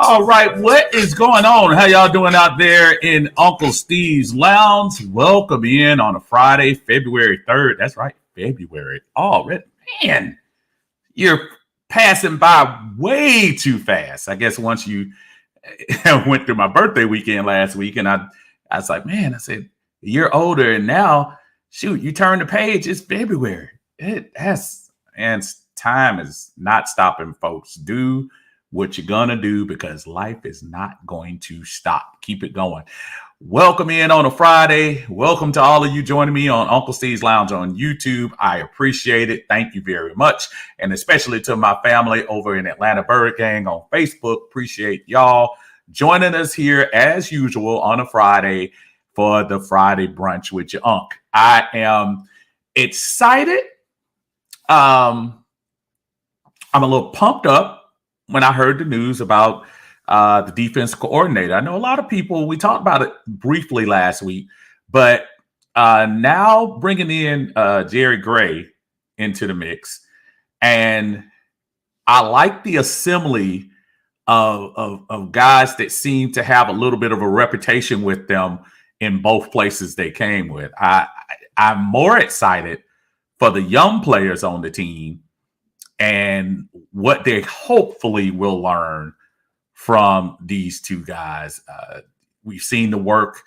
All right, what is going on? How y'all doing out there in Uncle Steve's Lounge? Welcome in on a Friday, February 3rd. That's right, February already. Man, you're passing by way too fast. I guess once you went through my birthday weekend last week, and I was like, man, I said, you're older, and now, shoot, you turn the page, it's February. And time is not stopping, folks. Do what you're gonna do because life is not going to stop. Keep it going. Welcome in on a Friday. Welcome to all of you joining me on Uncle Steve's Lounge on YouTube. I appreciate it. Thank you very much. And especially to my family over in Atlanta Bird Gang on Facebook. Appreciate y'all joining us here as usual on a Friday for the Friday brunch with your Unc. I am excited. I'm a little pumped up when I heard the news about the defense coordinator. I know a lot of people, we talked about it briefly last week, but now bringing in Jerry Gray into the mix. And I like the assembly of guys that seem to have a little bit of a reputation with them in both places they came with. I'm more excited for the young players on the team and what they hopefully will learn from these two guys. We've seen the work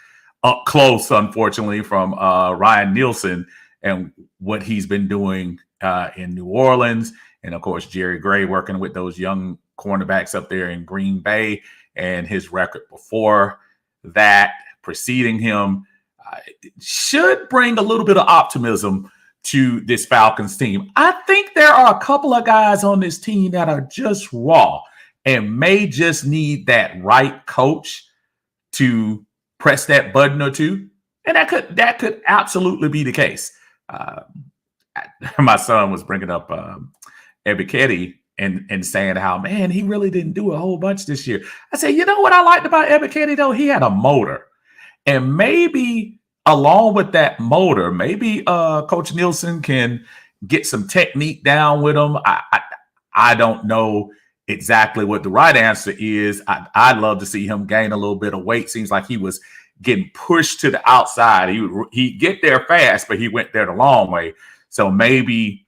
up close, unfortunately, from Ryan Nielsen and what he's been doing in New Orleans. And, of course, Jerry Gray working with those young cornerbacks up there in Green Bay and his record before that, preceding him, should bring a little bit of optimism to this Falcons team. I think there are a couple of guys on this team that are just raw and may just need that right coach to press that button or two. And that could absolutely be the case. My son was bringing up Ebiketie and saying how, man, he really didn't do a whole bunch this year. I said, you know what I liked about Ebiketie, though? He had a motor. And maybe along with that motor, maybe Coach Nielsen can get some technique down with him. I don't know exactly what the right answer is. I'd love to see him gain a little bit of weight. Seems like he was getting pushed to the outside. He'd get there fast, but he went there the long way. So maybe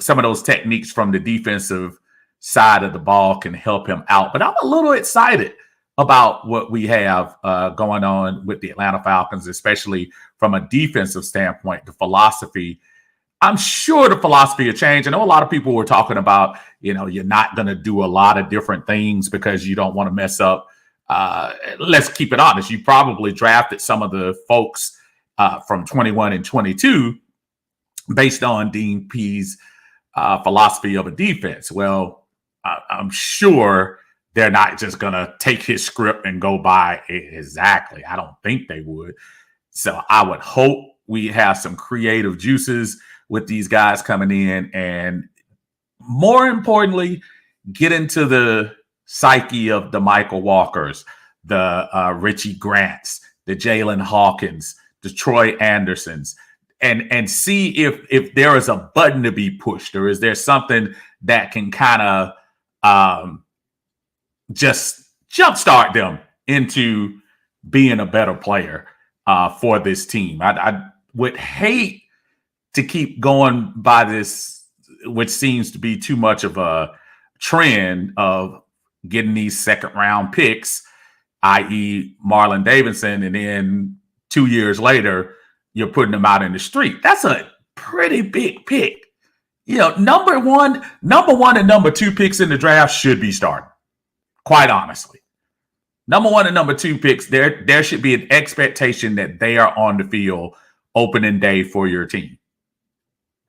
some of those techniques from the defensive side of the ball can help him out. But I'm a little excited about what we have going on with the Atlanta Falcons, especially from a defensive standpoint, the philosophy. I'm sure the philosophy will change. I know a lot of people were talking about, you're not going to do a lot of different things because you don't want to mess up. Let's keep it honest. You probably drafted some of the folks from 21 and 22 based on Dean Pease' philosophy of a defense. Well, I'm sure they're not just going to take his script and go by it exactly. I don't think they would. So I would hope we have some creative juices with these guys coming in, and more importantly, get into the psyche of the Michael Walkers, the Richie Grants, the Jalen Hawkins, the Troy Andersons, and see if there is a button to be pushed, or is there something that can kind of just jumpstart them into being a better player for this team. I would hate to keep going by this, which seems to be too much of a trend of getting these second round picks, i.e. Marlon Davidson, and then 2 years later, you're putting them out in the street. That's a pretty big pick. Number one and number two picks in the draft should be starting. Quite honestly, number one and number two picks, there should be an expectation that they are on the field opening day for your team,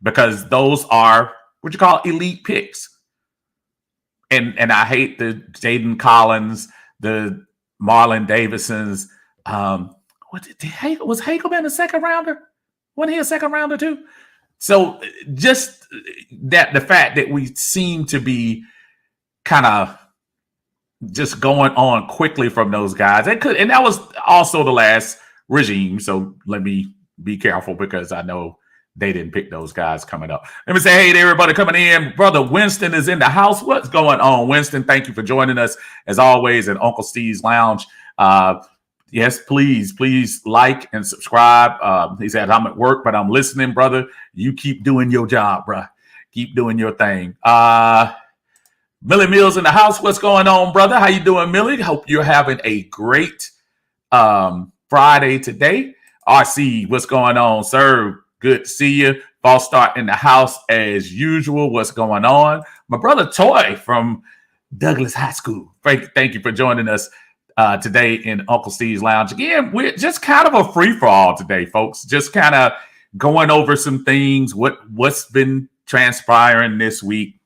because those are what you call elite picks. And I hate the Jaden Collins, the Marlon Davidsons. Was Hagelman a second rounder? Wasn't he a second rounder too? So just that the fact that we seem to be kind of just going on quickly from those guys. And that was also the last regime. So let me be careful, because I know they didn't pick those guys coming up. Let me say hey to everybody coming in. Brother Winston is in the house. What's going on, Winston? Thank you for joining us, as always, in Uncle Steve's Lounge. Yes, please like and subscribe. He said, I'm at work, but I'm listening, brother. You keep doing your job, bro. Keep doing your thing. Millie Mills in the house. What's going on, brother? How you doing, Millie? Hope you're having a great Friday today. RC, what's going on, sir? Good to see you. False start in the house as usual. What's going on? My brother Toy from Douglas High School. Thank you for joining us today in Uncle Steve's Lounge. Again, we're just kind of a free-for-all today, folks. Just kind of going over some things, what's been transpiring this week,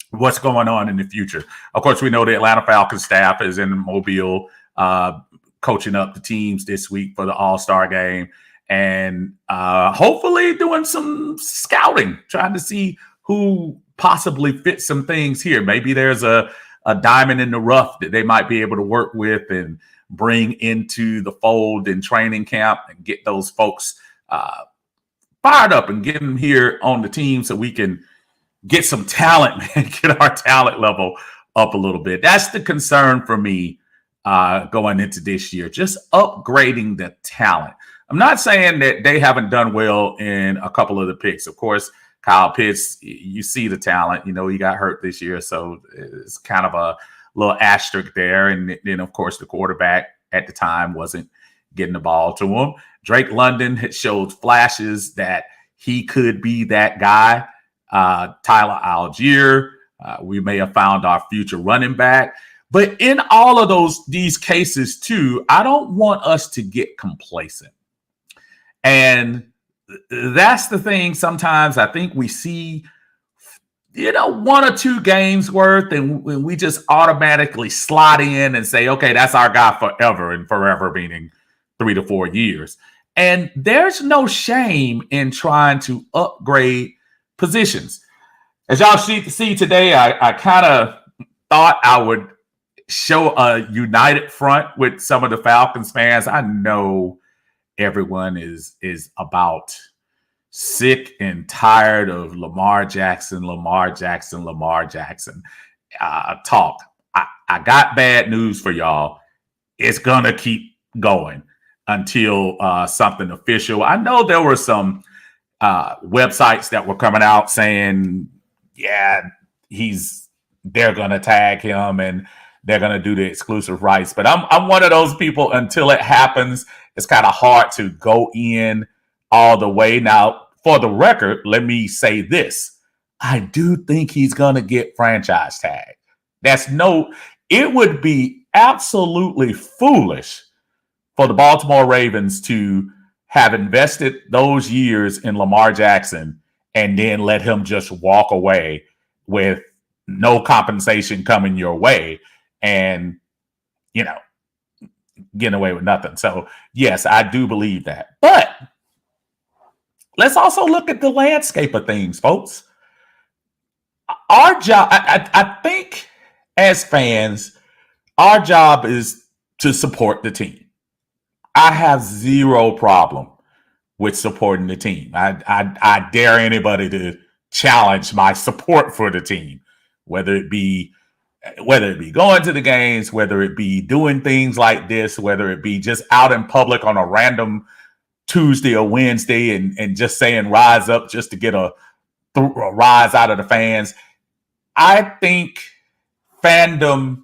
what's going on in the future. Of course, we know the Atlanta Falcons staff is in Mobile coaching up the teams this week for the All-Star game. And hopefully doing some scouting, trying to see who possibly fits some things here. Maybe there's a diamond in the rough that they might be able to work with and bring into the fold in training camp and get those folks fired up and get them here on the team so we can get some talent, man, get our talent level up a little bit. That's the concern for me going into this year, just upgrading the talent. I'm not saying that they haven't done well in a couple of the picks. Of course, Kyle Pitts, you see the talent. You know, he got hurt this year, so it's kind of a little asterisk there. And then, of course, the quarterback at the time wasn't getting the ball to him. Drake London had showed flashes that he could be that guy. Tyler Algier, we may have found our future running back. But in all of these cases, too, I don't want us to get complacent. And that's the thing. Sometimes I think we see, one or two games worth, and we just automatically slot in and say, okay, that's our guy forever, and forever meaning 3 to 4 years. And there's no shame in trying to upgrade positions. As y'all see today, I kind of thought I would show a united front with some of the Falcons fans. I know everyone is about sick and tired of Lamar Jackson talk. I got bad news for y'all. It's going to keep going until something official. I know there were some websites that were coming out saying, yeah, they're going to tag him and they're going to do the exclusive rights. But I'm one of those people, until it happens, it's kind of hard to go in all the way. Now, for the record, let me say this. I do think he's going to get franchise tag. It would be absolutely foolish for the Baltimore Ravens to have invested those years in Lamar Jackson and then let him just walk away with no compensation coming your way and, getting away with nothing. So, yes, I do believe that. But let's also look at the landscape of things, folks. Our job, I think as fans, our job is to support the team. I have zero problem with supporting the team. I dare anybody to challenge my support for the team, whether it be going to the games, whether it be doing things like this, whether it be just out in public on a random Tuesday or Wednesday and just saying rise up just to get a rise out of the fans. I think fandom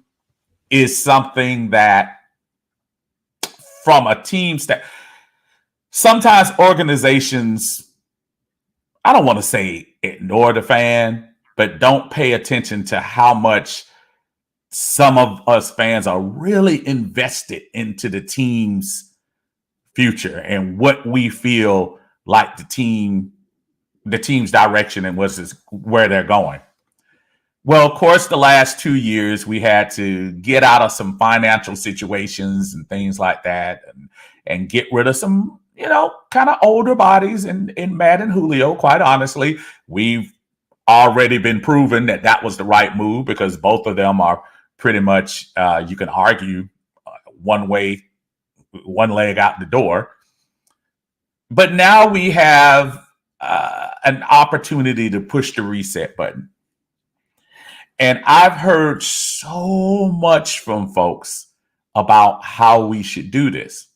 is something that, from a team sometimes organizations, I don't want to say ignore the fan, but don't pay attention to how much some of us fans are really invested into the team's future and what we feel like the team's direction and where they're going. Well, of course, the last 2 years we had to get out of some financial situations and things like that, and get rid of some, kind of older bodies in Matt and Julio. Quite honestly, we've already been proven that was the right move, because both of them are pretty much, you can argue, one leg out the door. But now we have an opportunity to push the reset button. And I've heard so much from folks about how we should do this.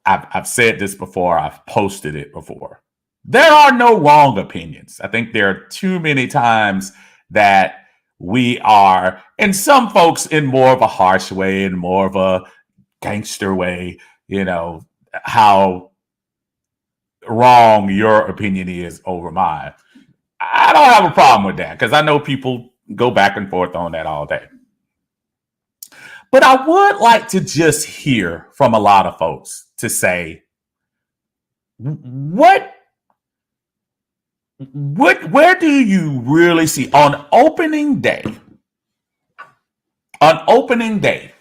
I've said this before. I've posted it before. There are no wrong opinions. I think there are too many times that we are, and some folks in more of a harsh way and more of a gangster way, how wrong your opinion is over mine. I don't have a problem with that because I know people go back and forth on that all day. But I would like to just hear from a lot of folks to say, where do you really see on opening day? On opening day,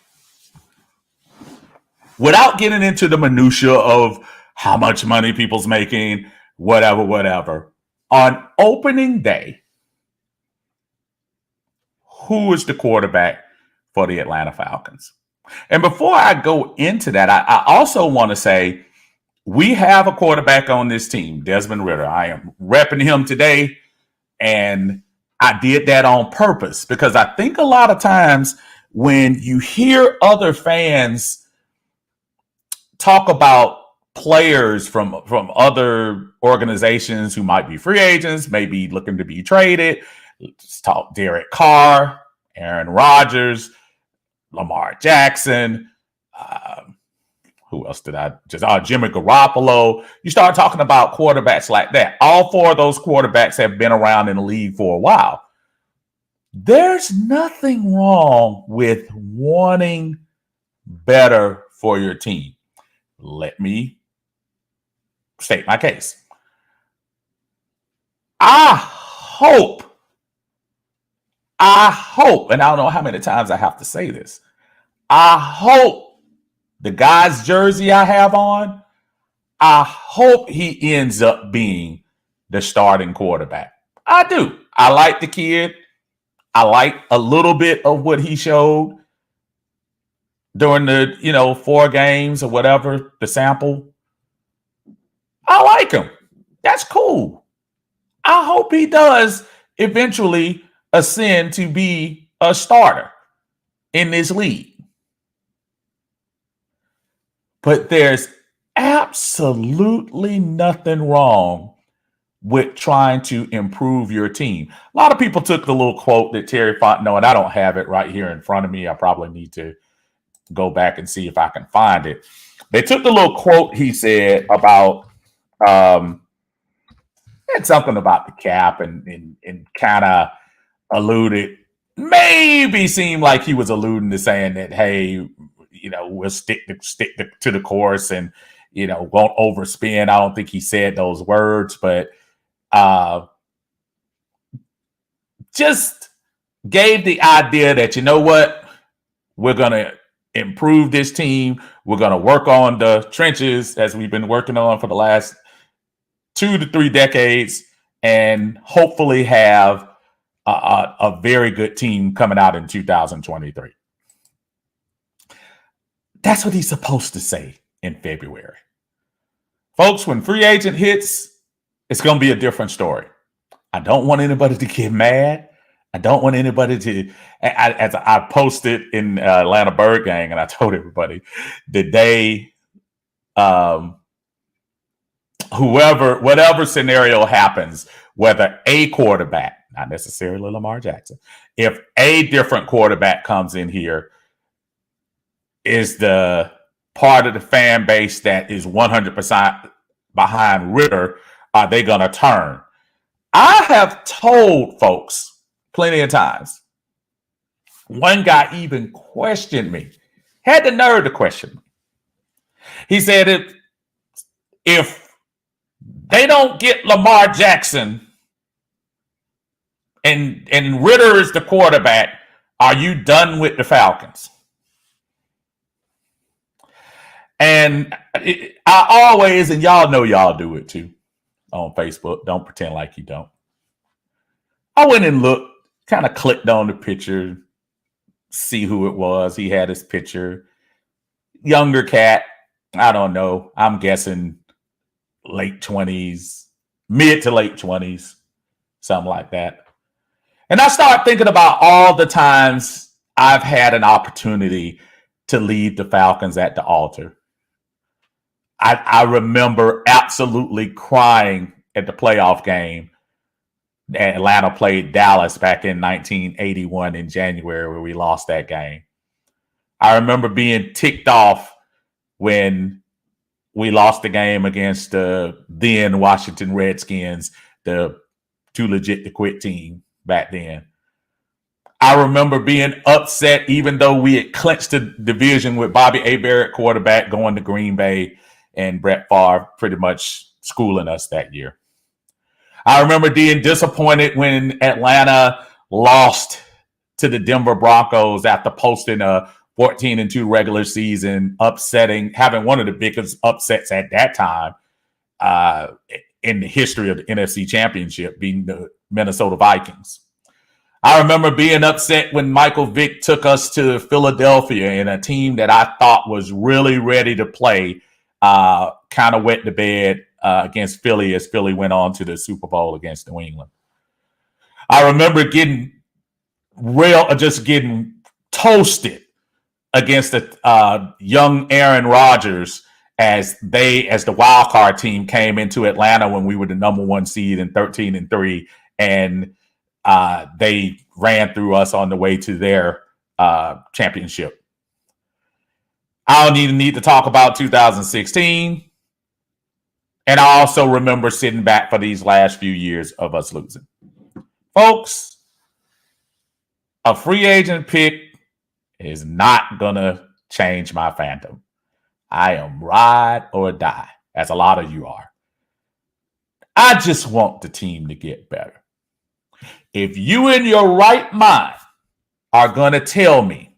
without getting into the minutia of how much money people's making, whatever. On opening day, who is the quarterback for the Atlanta Falcons? And before I go into that, I also want to say we have a quarterback on this team, Desmond Ridder. I am repping him today, and I did that on purpose because I think a lot of times when you hear other fans talk about players from other organizations who might be free agents, maybe looking to be traded. Let's talk Derek Carr, Aaron Rodgers, Lamar Jackson. Who else did I just? Jimmy Garoppolo. You start talking about quarterbacks like that. All four of those quarterbacks have been around in the league for a while. There's nothing wrong with wanting better for your team. Let me state my case. I hope, and I don't know how many times I have to say this, I hope the guy's jersey I have on, I hope he ends up being the starting quarterback. I do. I like the kid. I like a little bit of what he showed during the 4 games or whatever, the sample. I like him. That's cool. I hope he does eventually ascend to be a starter in this league. But there's absolutely nothing wrong with trying to improve your team. A lot of people took the little quote that Terry Fontenot, and I don't have it right here in front of me. I probably need to go back and see if I can find it. They took the little quote he said about had something about the cap and kind of alluded, maybe seemed like he was alluding to saying that, hey, we'll stick to the course and won't overspend. I don't think he said those words, but just gave the idea that, what, we're going to improve this team. We're going to work on the trenches as we've been working on for the last 2 to 3 decades and hopefully have a very good team coming out in 2023. That's what he's supposed to say in February. Folks, when free agent hits, it's going to be a different story. I don't want anybody to get mad. I don't want anybody to, as I posted in Atlanta Bird Gang, and I told everybody the day, whatever scenario happens, whether a quarterback, not necessarily Lamar Jackson, if a different quarterback comes in here, is the part of the fan base that is 100% behind Ridder, are they going to turn? I have told folks plenty of times. One guy even questioned me, had the nerve to question me. He said, if they don't get Lamar Jackson and Ridder is the quarterback, are you done with the Falcons? And I always, and y'all know y'all do it too on Facebook. Don't pretend like you don't. I went and looked, kind of clicked on the picture, see who it was. He had his picture. Younger cat. I don't know. I'm guessing late 20s, mid to late 20s, something like that. And I start thinking about all the times I've had an opportunity to lead the Falcons at the altar. I remember absolutely crying at the playoff game that Atlanta played Dallas back in 1981 in January, where we lost that game. I remember being ticked off when we lost the game against the then Washington Redskins, the too legit to quit team back then. I remember being upset, even though we had clinched the division with Bobby A. Barrett quarterback going to Green Bay and Brett Favre pretty much schooling us that year. I remember being disappointed when Atlanta lost to the Denver Broncos after posting a 14-2 regular season, having one of the biggest upsets at that time in the history of the NFC Championship, being the Minnesota Vikings. I remember being upset when Michael Vick took us to Philadelphia in a team that I thought was really ready to play, kind of wet the bed against Philly as Philly went on to the Super Bowl against New England. I remember getting toasted against the young Aaron Rodgers as the wild card team came into Atlanta when we were the number one seed in 13-3, and they ran through us on the way to their championship. I don't even need to talk about 2016. And I also remember sitting back for these last few years of us losing. Folks, a free agent pick is not going to change my fandom. I am ride or die, as a lot of you are. I just want the team to get better. If you in your right mind are going to tell me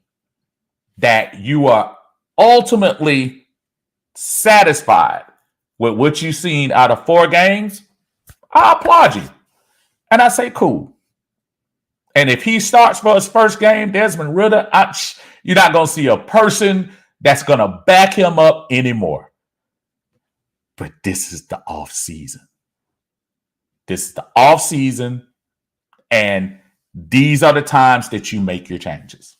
that you are ultimately satisfied with what you've seen out of 4 games, I applaud you. And I say, cool. And if he starts for his first game, Desmond Ridder, you're not going to see a person that's going to back him up anymore. But this is the off season. This is the off season. And these are the times that you make your changes.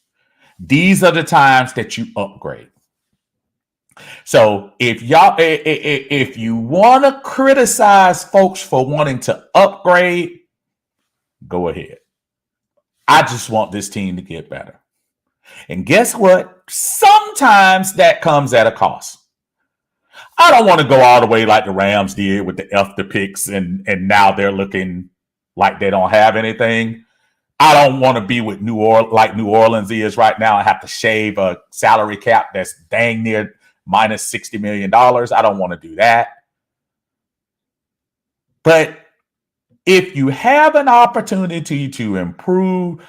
These are the times that you upgrade. So if you want to criticize folks for wanting to upgrade, go ahead. I just want this team to get better. And guess what? Sometimes that comes at a cost. I don't want to go all the way like the Rams did with the after picks and now they're looking like they don't have anything. I don't want to be with New Orleans is right now. I have to shave a salary cap that's dang near minus $60 million. I don't want to do that. But if you have an opportunity to improve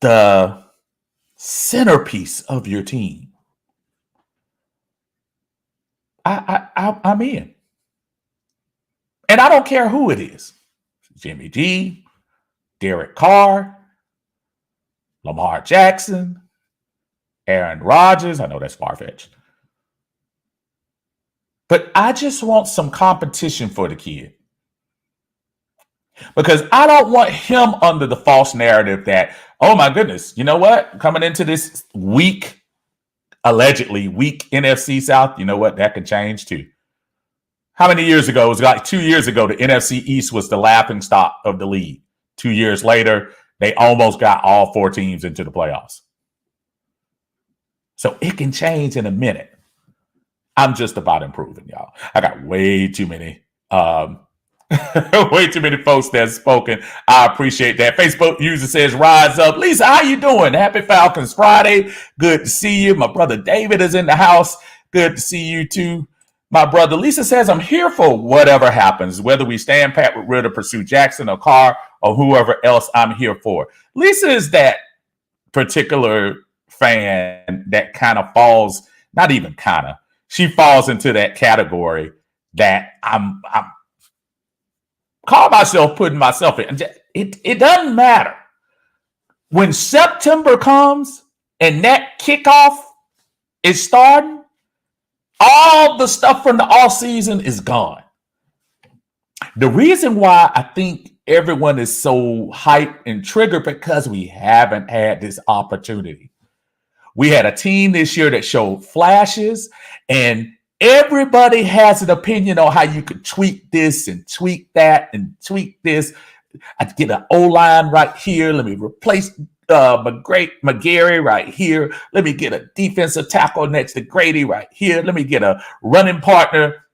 the centerpiece of your team, I'm in. And I don't care who it is. Jimmy G, Derek Carr, Lamar Jackson, Aaron Rodgers. I know that's far-fetched. But I just want some competition for the kid. Because I don't want him under the false narrative that, oh my goodness, you know what? Coming into this allegedly weak NFC South, you know what? That can change too. How many years ago? It was like 2 years ago, the NFC East was the laughingstock of the league. 2 years later, they almost got all 4 teams into the playoffs. So it can change in a minute. I'm just about improving, y'all. I got way too many way too many folks that have spoken. I appreciate that. Facebook user says, rise up. Lisa, how you doing? Happy Falcons Friday. Good to see you. My brother David is in the house. Good to see you too. My brother Lisa says, I'm here for whatever happens, whether we stand pat with Ridder, pursue Jackson or Carr or whoever else I'm here for. Lisa is that particular fan that kind of falls, not even kind of, she falls into that category that I'm call myself putting myself in. It doesn't matter. When September comes and that kickoff is starting, All the stuff from the off season is gone. The reason why I think everyone is so hyped and triggered because we haven't had this opportunity. We had a team this year that showed flashes, and everybody has an opinion on how you could tweak this and tweak that and tweak this. I'd get an O line right here. Let me replace McGarry right here. Let me get a defensive tackle next to Grady right here. Let me get a running partner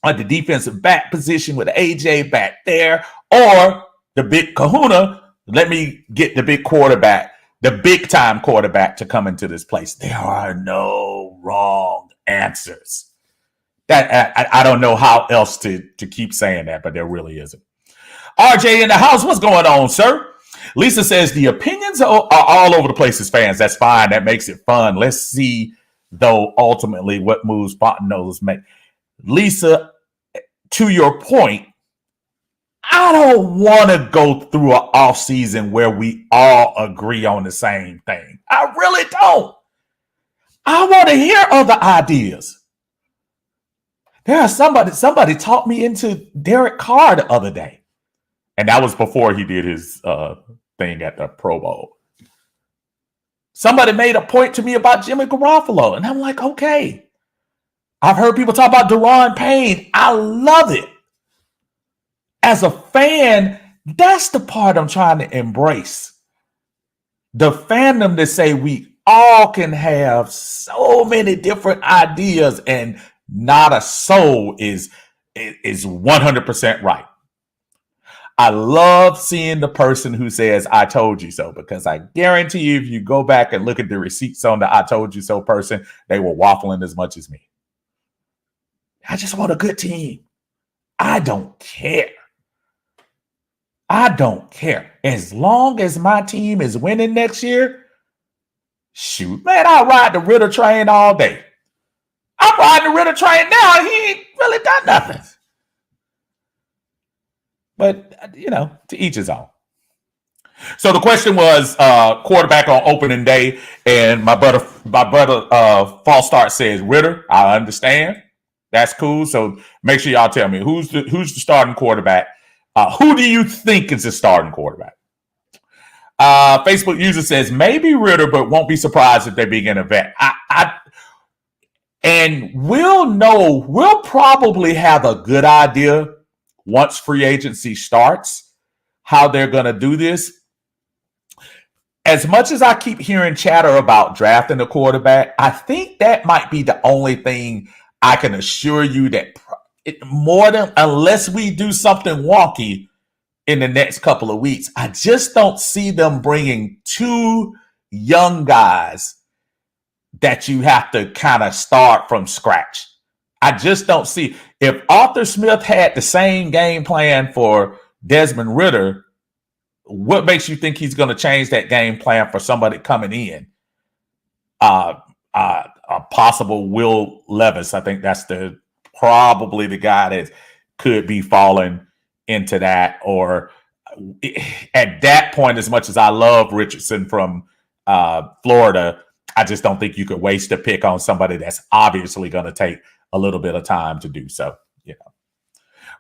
at the defensive back position with AJ back there, or the big kahuna. Let me get the big quarterback, the big time quarterback to come into this place. There are no wrong answers. That I don't know how else to keep saying that, but there really isn't. RJ in the house, what's going on, sir? Lisa says the opinions are all over the place as fans. That's fine. That makes it fun. Let's see, though, ultimately what moves Fontenot's make. Lisa, to your point, I don't want to go through an off season where we all agree on the same thing. I really don't. I want to hear other ideas. There's somebody talked me into Derek Carr the other day. And that was before he did his thing at the Pro Bowl. Somebody made a point to me about Jimmy Garoppolo. And I'm like, okay. I've heard people talk about Daron Payne. I love it. As a fan, that's the part I'm trying to embrace. The fandom that say we all can have so many different ideas and not a soul is 100% right. I love seeing the person who says, I told you so, because I guarantee you, if you go back and look at the receipts on the I told you so person, they were waffling as much as me. I just want a good team. I don't care. I don't care. As long as my team is winning next year, shoot, man, I'll ride the Ritter train all day. I'm riding the Ritter train now. He ain't really done nothing. But, to each his own. So the question was quarterback on opening day, and my brother false start says Ritter. I understand. That's cool. So make sure y'all tell me who's the starting quarterback. Who do you think is the starting quarterback? Facebook user says maybe Ritter, but won't be surprised if they begin a vet. And we'll know. We'll probably have a good idea once free agency starts how they're going to do this. As much as I keep hearing chatter about drafting a quarterback, I think that might be the only thing I can assure you that unless we do something wonky in the next couple of weeks, I just don't see them bringing two young guys that you have to kind of start from scratch. I just don't see. If Arthur Smith had the same game plan for Desmond Ritter, what makes you think he's going to change that game plan for somebody coming in? A possible Will Levis. I think that's probably the guy that could be falling into that. Or at that point, as much as I love Richardson from Florida, I just don't think you could waste a pick on somebody that's obviously going to take a little bit of time to do so.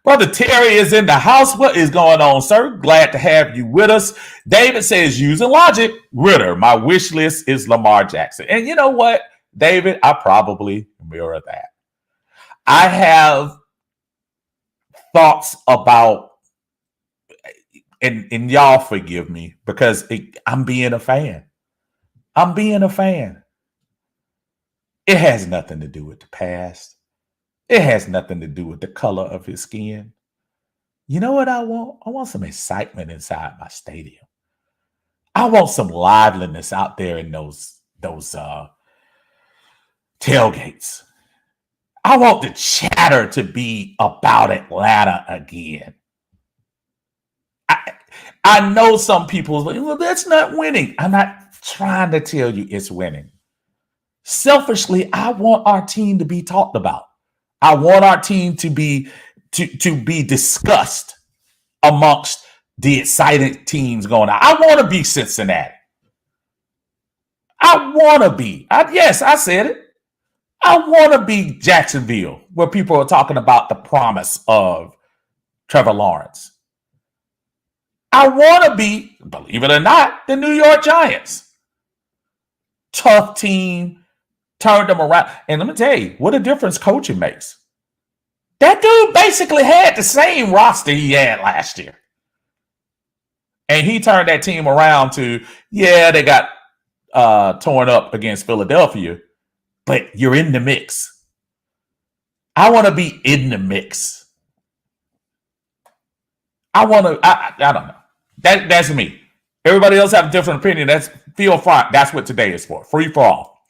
Brother Terry is in the house. What is going on, sir? Glad to have you with us. David says, using logic, Ritter. My wish list is Lamar Jackson. And you know what, David? I probably mirror that. I have thoughts about, and y'all forgive me because I'm being a fan. I'm being a fan. It has nothing to do with the past. It has nothing to do with the color of his skin. You know what I want? I want some excitement inside my stadium. I want some liveliness out there in those tailgates. I want the chatter to be about Atlanta again. I know some people are like, well, that's not winning. I'm not trying to tell you it's winning. Selfishly, I want our team to be talked about. I want our team to be discussed amongst the excited teams going on. I want to be Cincinnati. I want to be. Yes, I said it. I want to be Jacksonville, where people are talking about the promise of Trevor Lawrence. I want to be, believe it or not, the New York Giants. Tough team, turned them around. And let me tell you, what a difference coaching makes. That dude basically had the same roster he had last year. And he turned that team around to, yeah, they got torn up against Philadelphia, but you're in the mix. I want to be in the mix. I don't know. That's me. Everybody else have a different opinion. That's feel free. That's what today is for. Free for all.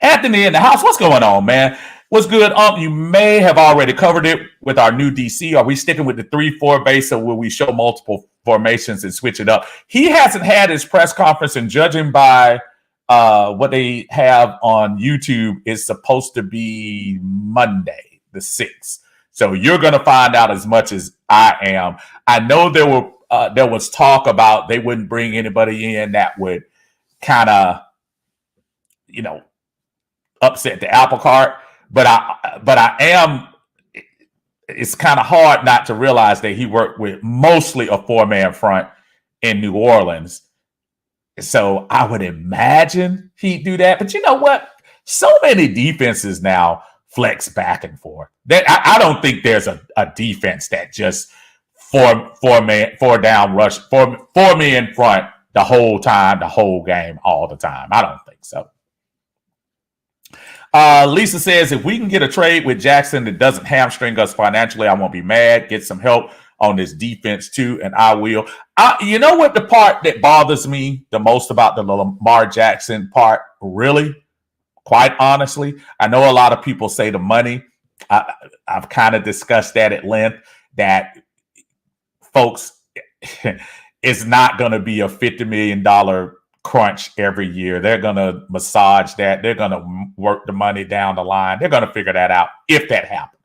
Anthony in the house. What's going on, man? What's good? You may have already covered it with our new DC. Are we sticking with the 3-4 base, or will we show multiple formations and switch it up? He hasn't had his press conference, and judging by what they have on YouTube, it's supposed to be Monday, the 6th. So you're going to find out as much as I am. I know there was talk about they wouldn't bring anybody in that would kind of, upset the apple cart. But I am. It's kind of hard not to realize that he worked with mostly a 4-man front in New Orleans. So I would imagine he'd do that. But you know what? So many defenses now flex back and forth. That I don't think there's a defense that just four down rush, four men front the whole time, the whole game, all the time. I don't think so. Lisa says, if we can get a trade with Jackson that doesn't hamstring us financially, I won't be mad. Get some help on this defense too, and I will. You know what the part that bothers me the most about the Lamar Jackson part, really, quite honestly? I know a lot of people say the money. I've kind of discussed that at length, that folks, it's not going to be a $50 million crunch every year. They're going to massage that. They're going to work the money down the line. They're going to figure that out if that happens.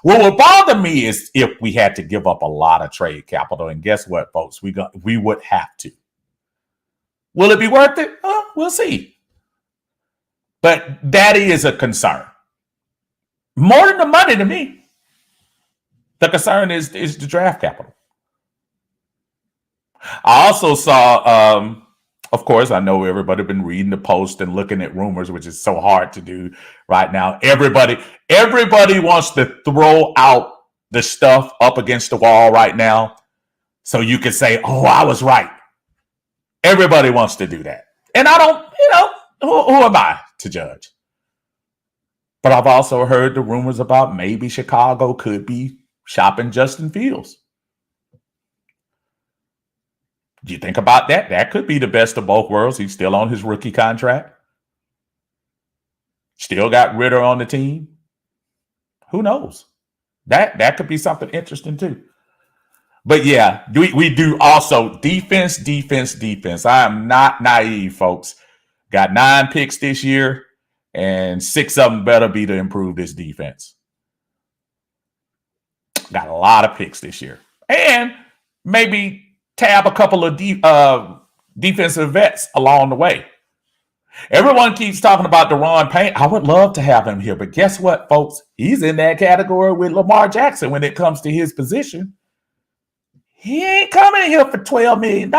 What would bother me is if we had to give up a lot of trade capital. And guess what, folks? We would have to. Will it be worth it? We'll see. But that is a concern. More than the money to me. The concern is the draft capital. I also saw, of course, I know everybody been reading the post and looking at rumors, which is so hard to do right now. Everybody wants to throw out the stuff up against the wall right now so you can say, oh, I was right. Everybody wants to do that. And I don't, who am I to judge? But I've also heard the rumors about maybe Chicago could be shopping Justin Fields. Do you think about that? That could be the best of both worlds. He's still on his rookie contract. Still got Ritter on the team. Who knows? That could be something interesting too. But yeah, we do also defense. I am not naive, folks. Got 9 picks this year, and 6 of them better be to improve this defense. Got a lot of picks this year. And maybe tab a couple of defensive vets along the way. Everyone keeps talking about Deron Payne. I would love to have him here, but guess what, folks? He's in that category with Lamar Jackson when it comes to his position. He ain't coming here for $12 million.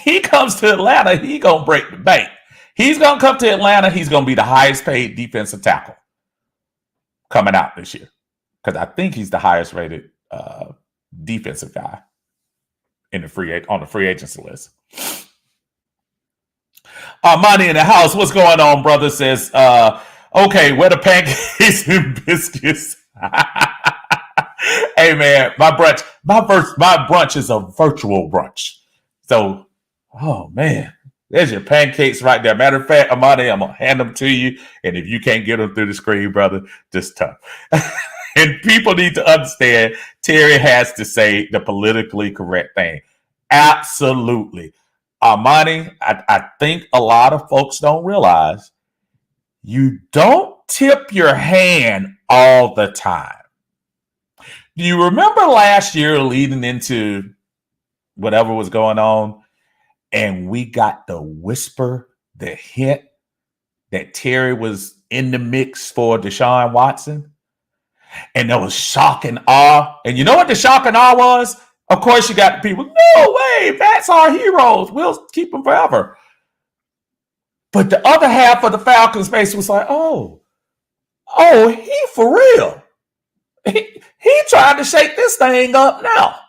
He comes to Atlanta, he going to break the bank. He's going to come to Atlanta, he's going to be the highest paid defensive tackle coming out this year. Because I think he's the highest rated defensive guy on the free agency list. Money in the house, what's going on, brother? Says, okay, where the pancakes and biscuits? Hey man, my brunch is a virtual brunch. So, oh man, there's your pancakes right there. Matter of fact, Amani, I'm gonna hand them to you, and if you can't get them through the screen, brother, just tough. And people need to understand, Terry has to say the politically correct thing. Absolutely. Armani, I think a lot of folks don't realize you don't tip your hand all the time. Do you remember last year leading into whatever was going on, and we got the whisper, the hint that Terry was in the mix for Deshaun Watson. And there was shock and awe. And you know what the shock and awe was? Of course, you got the people, no way, that's our heroes. We'll keep them forever. But the other half of the Falcons base was like, oh, he for real. He trying to shake this thing up now.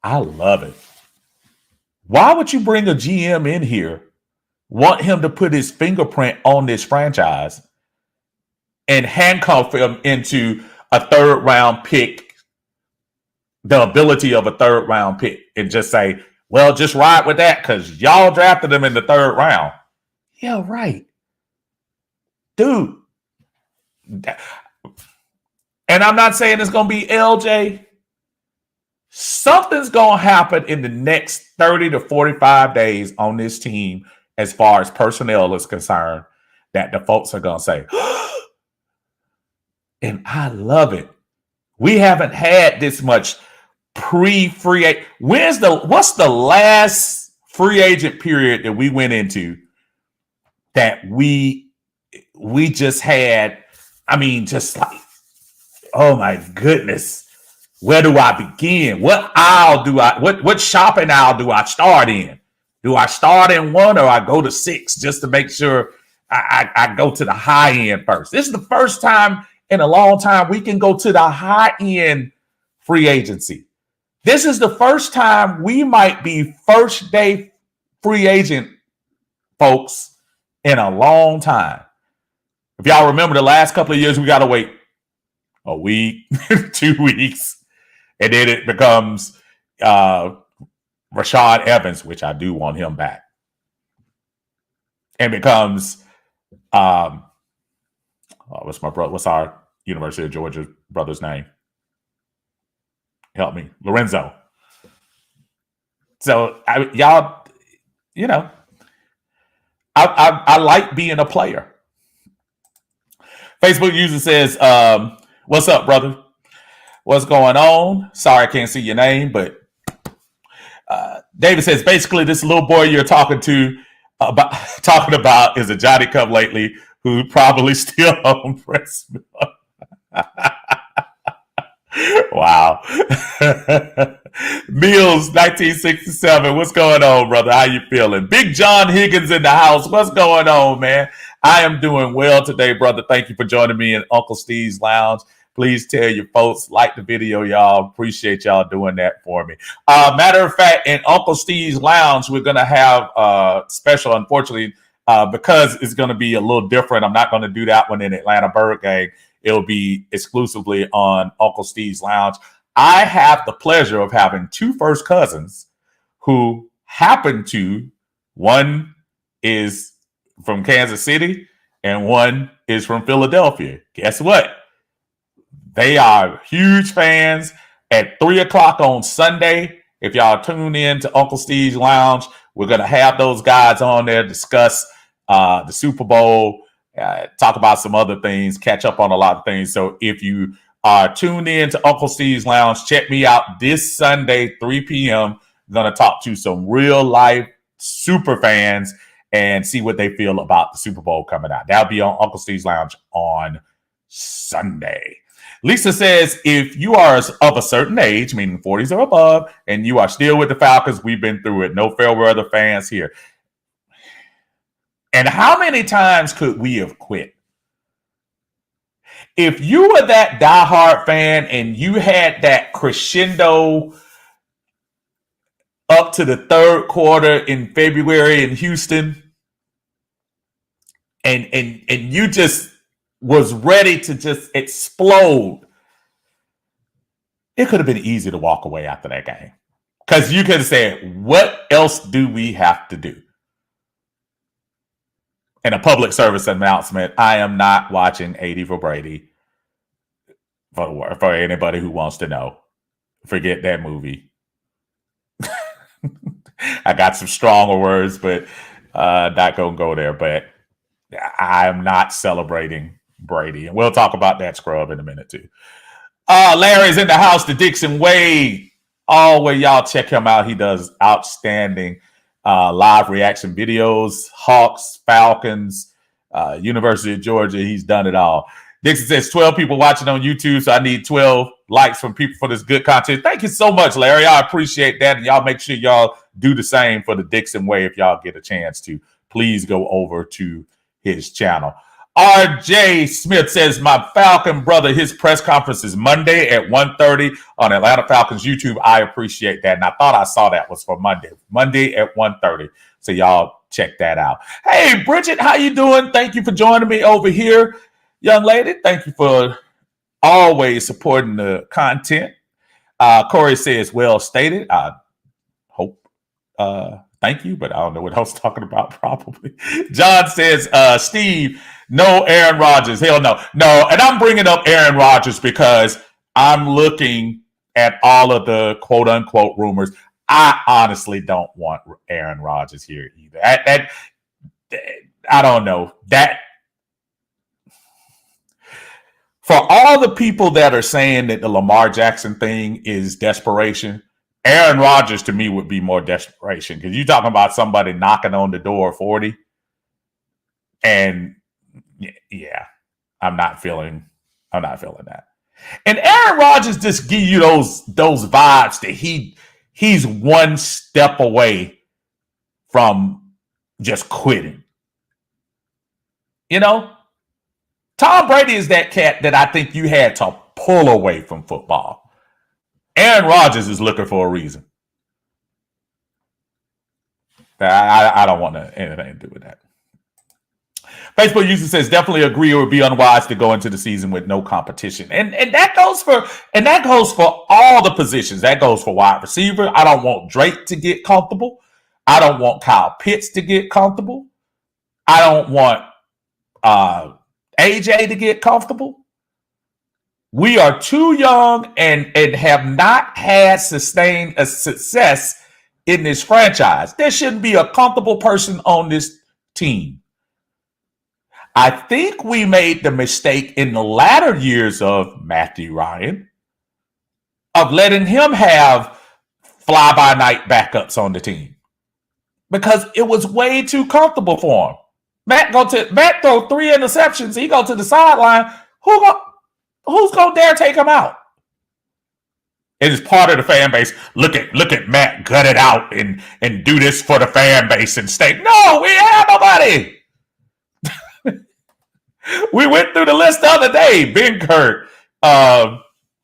I love it. Why would you bring a GM in here, want him to put his fingerprint on this franchise, and handcuff him into a third round pick, the ability of a third round pick, and just say, well, just ride with that because y'all drafted him in the third round? Yeah, right. Dude. And I'm not saying it's going to be LJ. Something's going to happen in the next 30 to 45 days on this team as far as personnel is concerned that the folks are going to say, and I love it. We haven't had this much pre-free agent. What's the last free agent period that we went into that we just had? I mean, just like, oh my goodness. Where do I begin? What shopping aisle do I start in? Do I start in 1 or I go to 6 just to make sure I go to the high end first? This is the first time in a long time we can go to the high end free agency. This is the first time we might be first day free agent folks in a long time. If y'all remember the last couple of years, we got to wait a week, 2 weeks. And then it becomes Rashad Evans, which I do want him back. And becomes what's our University of Georgia brother's name? Help me. Lorenzo. So y'all, you know, I like being a player. Facebook user says, what's up, brother? What's going on? Sorry, I can't see your name, but David says, basically, this little boy you're talking about is a Johnny Come Lately who probably still on breast milk. Wow. Mills, 1967. What's going on, brother? How you feeling? Big John Higgins in the house. What's going on, man? I am doing well today, brother. Thank you for joining me in Uncle Steve's Lounge. Please tell your folks, like the video, y'all. Appreciate y'all doing that for me. Matter of fact, in Uncle Steve's Lounge, we're going to have a special, unfortunately, because it's going to be a little different. I'm not going to do that one in Atlanta Bird Gang. It'll be exclusively on Uncle Steve's Lounge. I have the pleasure of having 2 first cousins who happen to, one is from Kansas City and one is from Philadelphia. Guess what? They are huge fans. At 3:00 on Sunday, if y'all tune in to Uncle Steve's Lounge, we're going to have those guys on there discuss the Super Bowl, talk about some other things, catch up on a lot of things. So if you are tuned in to Uncle Steve's Lounge, check me out this Sunday, 3 p.m. I'm going to talk to some real life super fans and see what they feel about the Super Bowl coming out. That'll be on Uncle Steve's Lounge on Sunday. Lisa says, if you are of a certain age, meaning 40s or above, and you are still with the Falcons, we've been through it. No fair weather fans here. And how many times could we have quit? If you were that diehard fan and you had that crescendo up to the 3rd quarter in February in Houston, and you just was ready to just explode, it could have been easy to walk away after that game. Because you could have said, what else do we have to do? And a public service announcement, I am not watching 80 for Brady. For anybody who wants to know. Forget that movie. I got some stronger words, but not going to go there. But I am not celebrating Brady. And we'll talk about that scrub in a minute, too. Larry's in the house, the Dixon Wade. Always, y'all check him out. He does outstanding live reaction videos, Hawks, Falcons, University of Georgia. He's done it all. Dixon says 12 people watching on YouTube, so I need 12 likes from people for this good content. Thank you so much, Larry. I appreciate that. And y'all make sure y'all do the same for the Dixon Way if y'all get a chance to. Please go over to his channel. RJ Smith says, my Falcon brother, his press conference is Monday at 1:30 on Atlanta Falcons YouTube. I appreciate that. And I thought I saw that was for Monday at 1:30. So y'all check that out. Hey, Bridget, how you doing? Thank you for joining me over here. Young lady, thank you for always supporting the content. Corey says, well stated. I hope, thank you, but I don't know what I was talking about probably. John says, Steve, no Aaron Rodgers. Hell no. No, and I'm bringing up Aaron Rodgers because I'm looking at all of the quote-unquote rumors. I honestly don't want Aaron Rodgers here either. I don't know. That for all the people that are saying that the Lamar Jackson thing is desperation, Aaron Rodgers to me would be more desperation because you're talking about somebody knocking on the door 40. And yeah, I'm not feeling that. And Aaron Rodgers just give you those vibes that he's one step away from just quitting. You know? Tom Brady is that cat that I think you had to pull away from football. Aaron Rodgers is looking for a reason. I don't want anything to do with that. Facebook user says, definitely agree it would be unwise to go into the season with no competition. And that goes for all the positions. That goes for wide receiver. I don't want Drake to get comfortable. I don't want Kyle Pitts to get comfortable. I don't want AJ to get comfortable. We are too young and have not had sustained a success in this franchise. There shouldn't be a comfortable person on this team. I think we made the mistake in the latter years of Matthew Ryan of letting him have fly-by-night backups on the team because it was way too comfortable for him. Matt throw 3 interceptions. He go to the sideline. Who's gonna dare take him out? It is part of the fan base. Look at Matt gut it out and do this for the fan base and stay. No, we have nobody. We went through the list the other day. Benkert,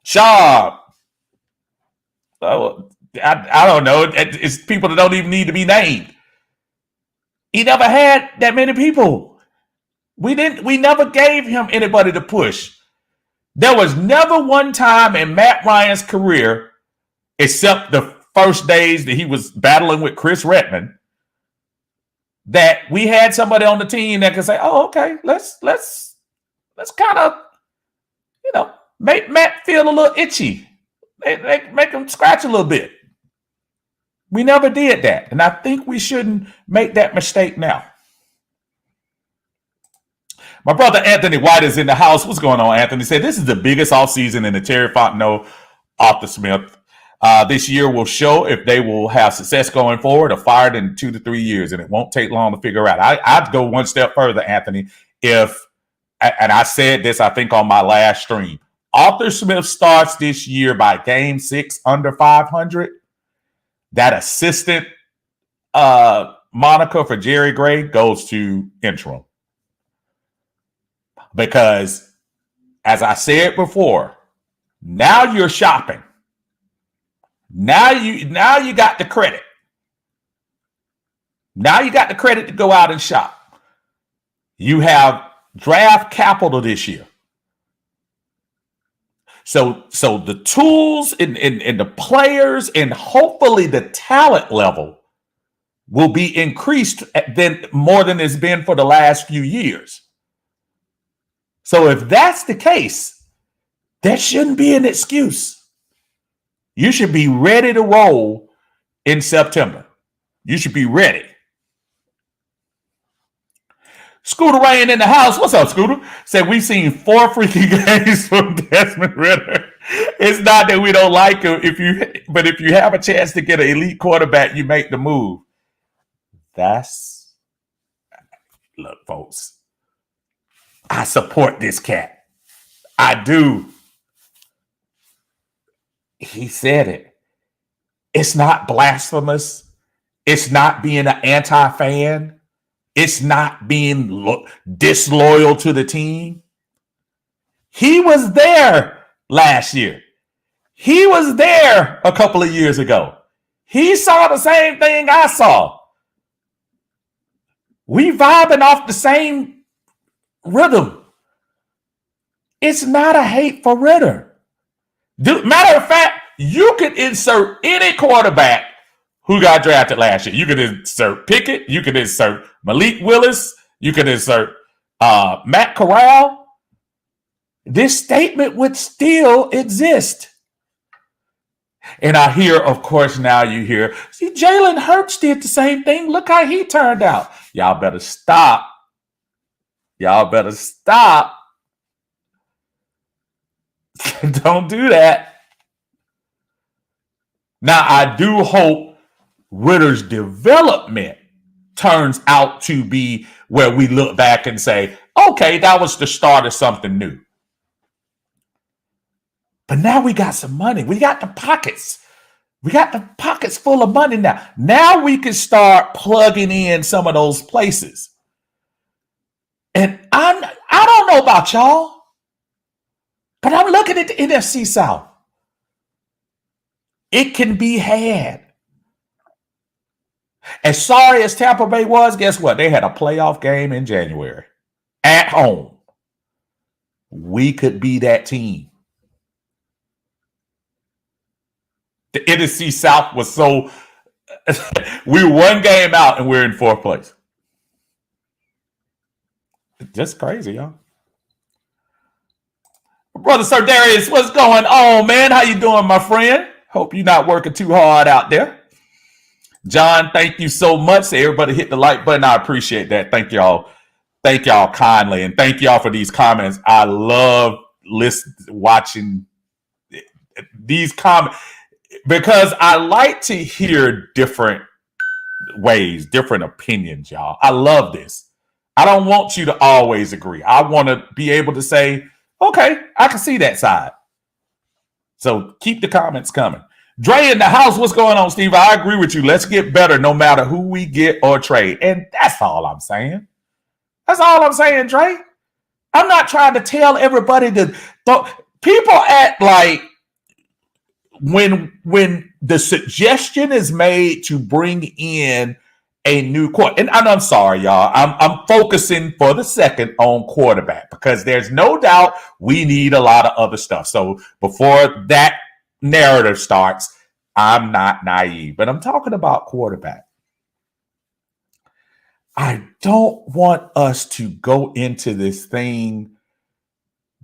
Shaw. I don't know. It's people that don't even need to be named. He never had that many people. We never gave him anybody to push. There was never one time in Matt Ryan's career, except the first days that he was battling with Chris Redman, that we had somebody on the team that could say, "Oh, okay, let's kind of, make Matt feel a little itchy, make him scratch a little bit." We never did that, and I think we shouldn't make that mistake now. My brother Anthony White is in the house. What's going on, Anthony? Said this is the biggest offseason in the Terry Fontenot, Arthur Smith. This year will show if they will have success going forward or fired in 2 to 3 years, and it won't take long to figure out. I'd go one step further, Anthony. And I said this, I think, on my last stream. Arthur Smith starts this year by game 6 under 500. That assistant moniker for Jerry Gray goes to interim. Because, as I said before, now you're shopping. Now you got the credit. Now you got the credit to go out and shop. You have draft capital this year. So the tools and the players and hopefully the talent level will be increased more than it's been for the last few years. So if that's the case, that shouldn't be an excuse. You should be ready to roll in September. You should be ready. Scooter Rain in the house. What's up, Scooter? Said we've seen 4 freaking games from Desmond Ridder. It's not that we don't like him. But if you have a chance to get an elite quarterback, you make the move. Look, folks, I support this cat. I do. He said it. It's not blasphemous. It's not being an anti-fan. It's not being disloyal to the team. He was there last year. He was there a couple of years ago. He saw the same thing I saw. We vibing off the same rhythm. It's not a hate for Ritter. Matter of fact, you could insert any quarterback who got drafted last year. You could insert Pickett. You could insert Malik Willis. You could insert Matt Corral. This statement would still exist. And I hear, of course, now you hear, see, Jalen Hurts did the same thing. Look how he turned out. Y'all better stop. Y'all better stop. Don't do that. Now, I do hope Ritter's development turns out to be where we look back and say, okay, that was the start of something new. But now we got some money. We got the pockets. We got the pockets full of money now. Now we can start plugging in some of those places. And I don't know about y'all, but I'm looking at the NFC South. It can be had. As sorry as Tampa Bay was, guess what? They had a playoff game in January at home. We could be that team. The NFC South was so we were one game out and we're in fourth place. Just crazy, y'all. Brother Sir Darius, what's going on, man? How you doing, my friend? Hope you're not working too hard out there. John, thank you so much. Say everybody hit the like button. I appreciate that. Thank y'all. Thank y'all kindly. And thank y'all for these comments. I love watching these comments because I like to hear different ways, different opinions, y'all. I love this. I don't want you to always agree. I want to be able to say, okay, I can see that side. So keep the comments coming. Dre in the house, what's going on, Steve? I agree with you. Let's get better no matter who we get or trade. And that's all I'm saying. That's all I'm saying, Dre. I'm not trying to tell everybody to people act like when the suggestion is made to bring in a new quarterback, and I'm sorry, y'all. I'm focusing for the second on quarterback because there's no doubt we need a lot of other stuff. So before that narrative starts, I'm not naive, but I'm talking about quarterback. I don't want us to go into this thing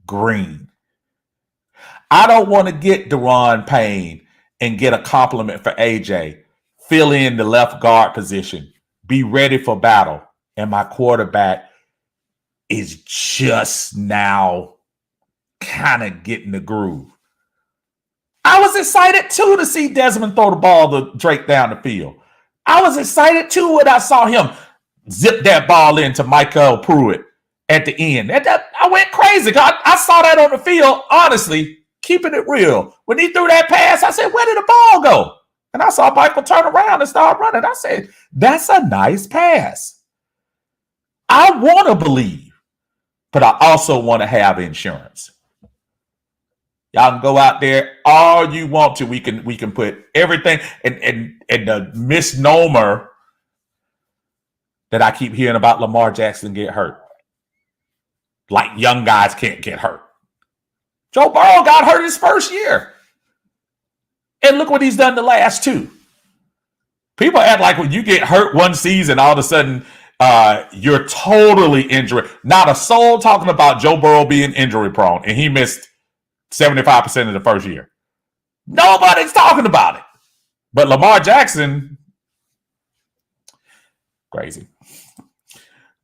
green. I don't want to get Deron Payne and get a compliment for AJ, fill in the left guard position, be ready for battle, and my quarterback is just now kind of getting the groove. I was excited, too, to see Desmond throw the ball to Drake down the field. I was excited, too, when I saw him zip that ball into Michael Pruitt at the end. I went crazy. I saw that on the field, honestly, keeping it real. When he threw that pass, I said, where did the ball go? And I saw Michael turn around and start running. I said, that's a nice pass. I want to believe, but I also want to have insurance. Y'all can go out there all you want to. We can put everything and the misnomer that I keep hearing about Lamar Jackson get hurt. Like young guys can't get hurt. Joe Burrow got hurt his first year. And look what he's done the last two. People act like when you get hurt one season, all of a sudden you're totally injured. Not a soul talking about Joe Burrow being injury prone, and he missed 75% of the first year. Nobody's talking about it. But Lamar Jackson, crazy.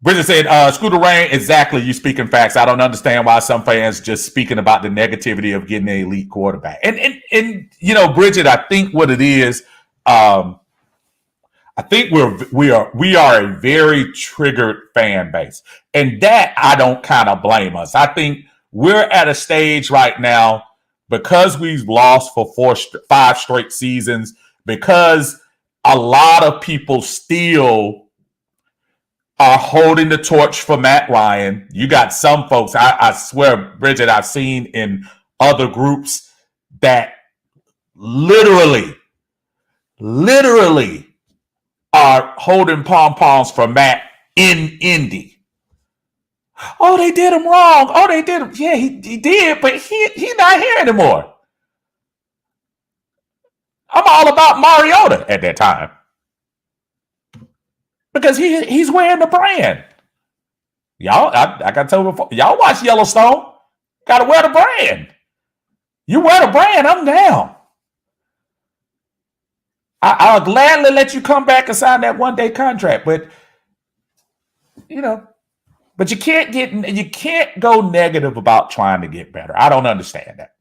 Bridget said, Scooter Rain, exactly, you speaking facts. I don't understand why some fans just speaking about the negativity of getting an elite quarterback. And you know, Bridget, I think what it is, I think we are a very triggered fan base, and that I don't kind of blame us. I think we're at a stage right now because we've lost for 5 straight seasons, because a lot of people still are holding the torch for Matt Ryan. You got some folks, I swear, Bridget, I've seen in other groups that literally are holding pom-poms for Matt in Indy. Oh, they did him wrong. Oh, they did him. Yeah, he did, but he's not here anymore. I'm all about Mariota at that time because he's wearing the brand. Y'all, I got told before, y'all watch Yellowstone. Got to wear the brand. You wear the brand, I'm down. I'll gladly let you come back and sign that 1-day contract, but but you can't go negative about trying to get better. I don't understand that.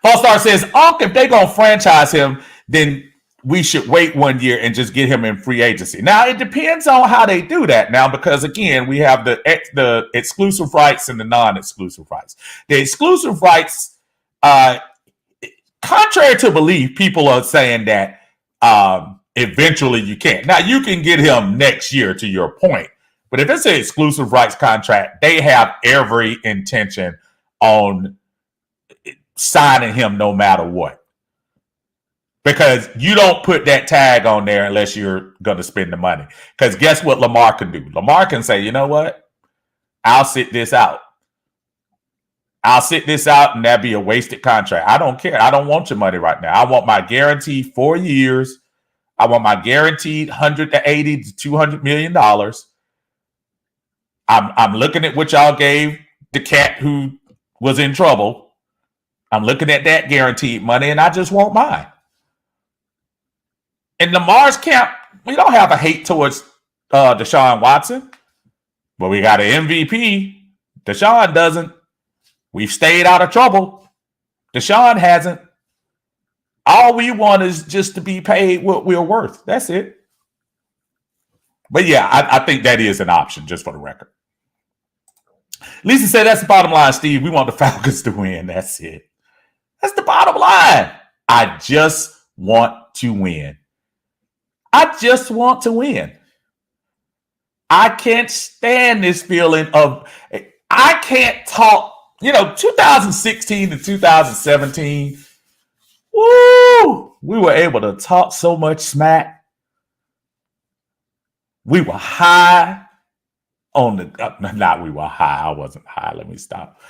All-Star says, if they're going to franchise him, then we should wait 1 year and just get him in free agency. Now, it depends on how they do that now, because, again, we have the exclusive rights and the non-exclusive rights. The exclusive rights, contrary to belief, people are saying that eventually you can't. Now, you can get him next year, to your point. But if it's an exclusive rights contract, they have every intention on signing him no matter what. Because you don't put that tag on there unless you're going to spend the money. Because guess what Lamar can do? Lamar can say, you know what? I'll sit this out. And that'd be a wasted contract. I don't care. I don't want your money right now. I want my guaranteed 4 years. I want my guaranteed $180 to $200 million. I'm looking at what y'all gave the cat who was in trouble. I'm looking at that guaranteed money, and I just want mine. In Lamar's camp, we don't have a hate towards Deshaun Watson, but we got an MVP. Deshaun doesn't. We've stayed out of trouble. Deshaun hasn't. All we want is just to be paid what we're worth. That's it. But yeah, I think that is an option, just for the record. Lisa said, that's the bottom line, Steve. We want the Falcons to win. That's it. That's the bottom line. I just want to win. I just want to win. I can't stand this feeling of, I can't talk, 2016 to 2017, woo, we were able to talk so much smack. We were high on the, we were high. I wasn't high. Let me stop.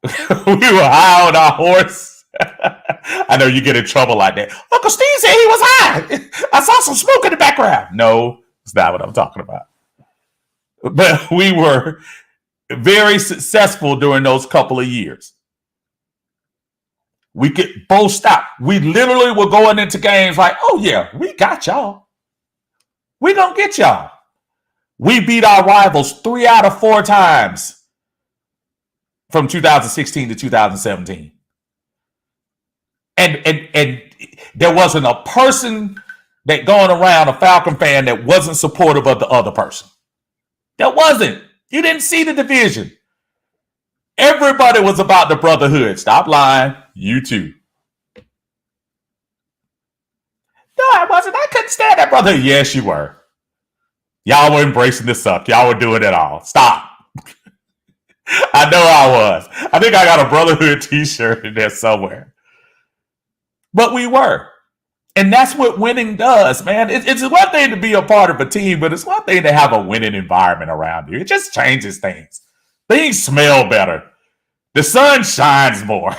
We were high on our horse. I know you get in trouble like that. Uncle Steve said he was high. I saw some smoke in the background. No, it's not what I'm talking about. But we were very successful during those couple of years. We could both stop. We literally were going into games like, oh yeah, we got y'all. We gonna get y'all. We beat our rivals 3 out of 4 times from 2016 to 2017. And there wasn't a person that going around, a Falcon fan, that wasn't supportive of the other person. There wasn't. You didn't see the division. Everybody was about the brotherhood. Stop lying. You too. No, I wasn't. I couldn't stand that brotherhood. Yes, you were. Y'all were embracing the suck. Y'all were doing it all. Stop. I know I was. I think I got a brotherhood t-shirt in there somewhere. But we were. And that's what winning does, man. It's one thing to be a part of a team, but it's one thing to have a winning environment around you. It just changes things. Things smell better. The sun shines more.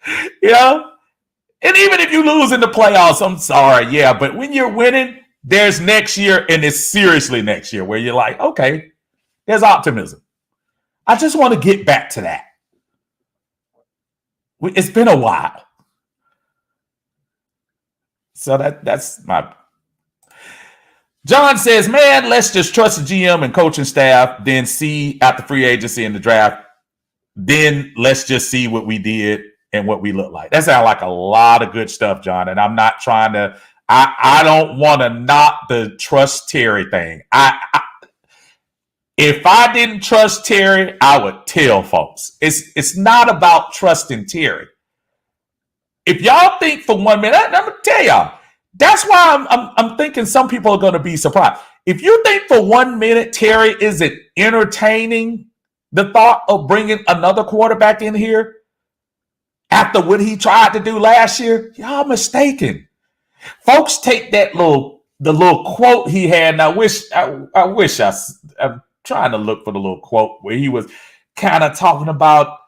And even if you lose in the playoffs, I'm sorry, yeah. But when you're winning, there's next year, and it's seriously next year, where you're like, okay, there's optimism. I just want to get back to that. It's been a while. So that's my... John says, man, let's just trust the GM and coaching staff, then see after free agency and the draft. Then let's just see what we did and what we look like. That sounds like a lot of good stuff, John. And I'm not trying to I don't want to knock the trust Terry thing. If I didn't trust Terry, I would tell folks. It's not about trusting Terry. If y'all think for 1 minute, I'm gonna tell y'all. That's why I'm thinking some people are gonna be surprised. If you think for 1 minute Terry isn't entertaining the thought of bringing another quarterback in here after what he tried to do last year, y'all mistaken. Folks take the little quote he had, and I'm trying to look for the little quote where he was kind of talking about,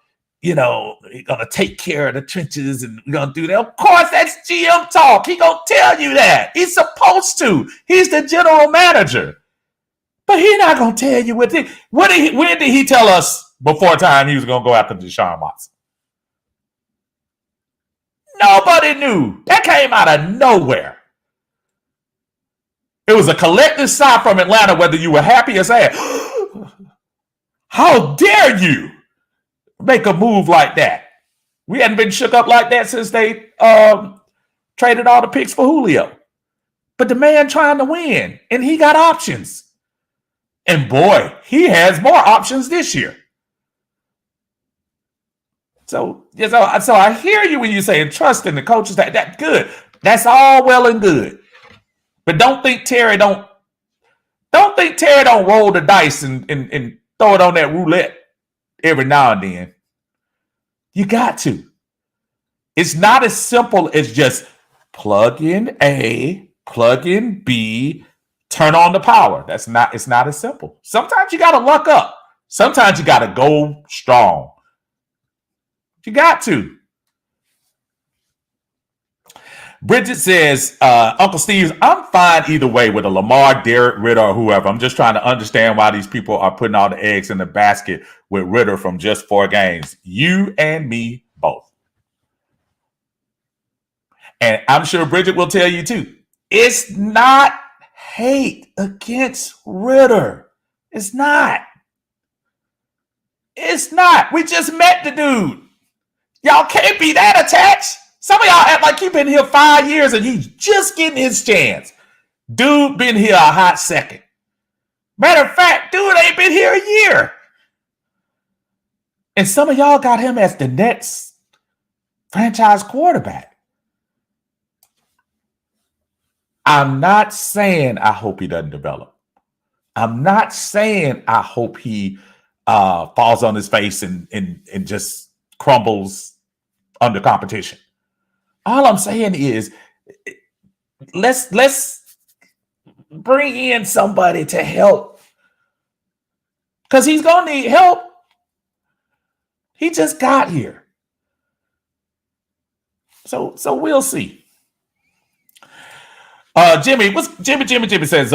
he's gonna take care of the trenches and we're gonna do that. Of course, that's GM talk. He gonna tell you that. He's supposed to. He's the general manager. But he's not gonna tell you when did he tell us before time he was gonna go after Deshaun Watson? Nobody knew. That came out of nowhere. It was a collective sigh from Atlanta, whether you were happy or sad. How dare you make a move like that? We hadn't been shook up like that since they traded all the picks for Julio. But the man trying to win, and he got options. And boy, he has more options this year. So I hear you when you say trust in the coaches. That's good. That's all well and good. But don't think Terry don't roll the dice and throw it on that roulette every now and then. You got to. It's not as simple as just plug in A, plug in B, turn on the power. It's not as simple. Sometimes you got to luck up. Sometimes you got to go strong. You got to. Bridget says, Uncle Steve, I'm fine either way with a Lamar, Derek, Ritter, or whoever. I'm just trying to understand why these people are putting all the eggs in the basket with Ritter from just 4 games. You and me both. And I'm sure Bridget will tell you too. It's not hate against Ritter. It's not. It's not. We just met the dude. Y'all can't be that attached. Some of y'all act like you've been here 5 years and he's just getting his chance. Dude been here a hot second. Matter of fact, dude ain't been here a year. And some of y'all got him as the next franchise quarterback. I'm not saying I hope he doesn't develop. I'm not saying I hope he falls on his face and just crumbles under competition. All I'm saying is let's bring in somebody to help, because he's gonna need help. He just got here. So we'll see. Jimmy says,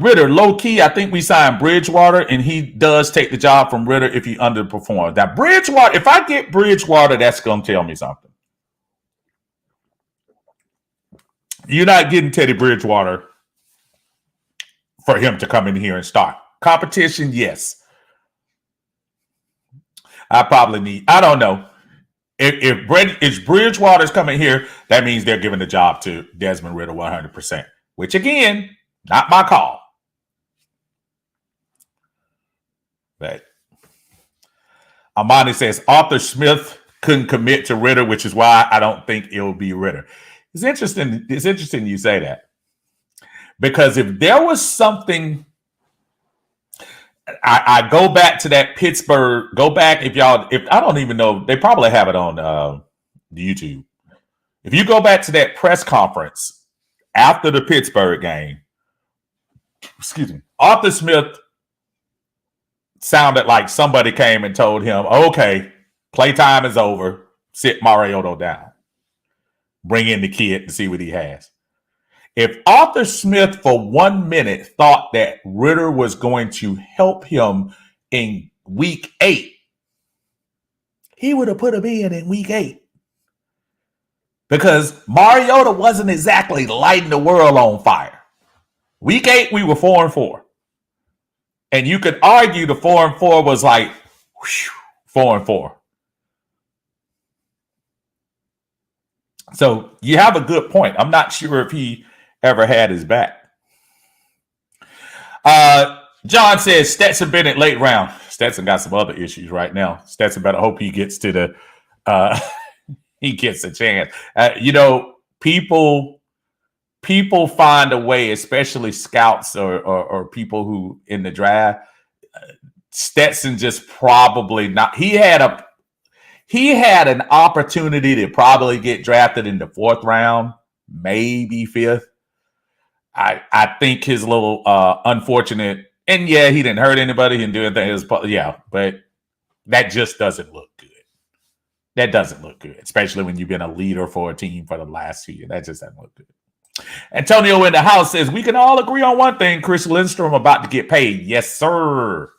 Ritter, low key, I think we signed Bridgewater, and he does take the job from Ritter if he underperforms. Now, Bridgewater, if I get Bridgewater, that's going to tell me something. You're not getting Teddy Bridgewater for him to come in here and start. Competition, yes. I don't know. If Bridgewater's coming here, that means they're giving the job to Desmond Ritter 100%, which again, not my call. But Amani says Arthur Smith couldn't commit to Ritter, which is why I don't think it'll be Ritter. It's interesting you say that, because if there was something, I go back to that Pittsburgh. Go back if I don't even know, they probably have it on YouTube. If you go back to that press conference after the Pittsburgh game, Arthur Smith sounded like somebody came and told him, "Okay, playtime is over. Sit Mariota down. Bring in the kid and see what he has." If Arthur Smith for 1 minute thought that Ritter was going to help him in week 8, he would have put him in week 8. Because Mariota wasn't exactly lighting the world on fire. Week 8, we were 4-4. And you could argue the 4-4 was like 4-4. So you have a good point. I'm not sure if he ever had his back. John says Stetson Bennett late round. Stetson got some other issues right now. Stetson better hope he gets to the he gets a chance. People find a way, especially scouts or people who in the draft. Stetson just probably not. He had an opportunity to probably get drafted in the 4th round, maybe 5th. I think his little unfortunate, and yeah, he didn't hurt anybody, he didn't do anything. But that just doesn't look good. That doesn't look good, especially when you've been a leader for a team for the last 2 years. That just doesn't look good. Antonio in the house says, we can all agree on one thing. Chris Lindstrom about to get paid. Yes, sir.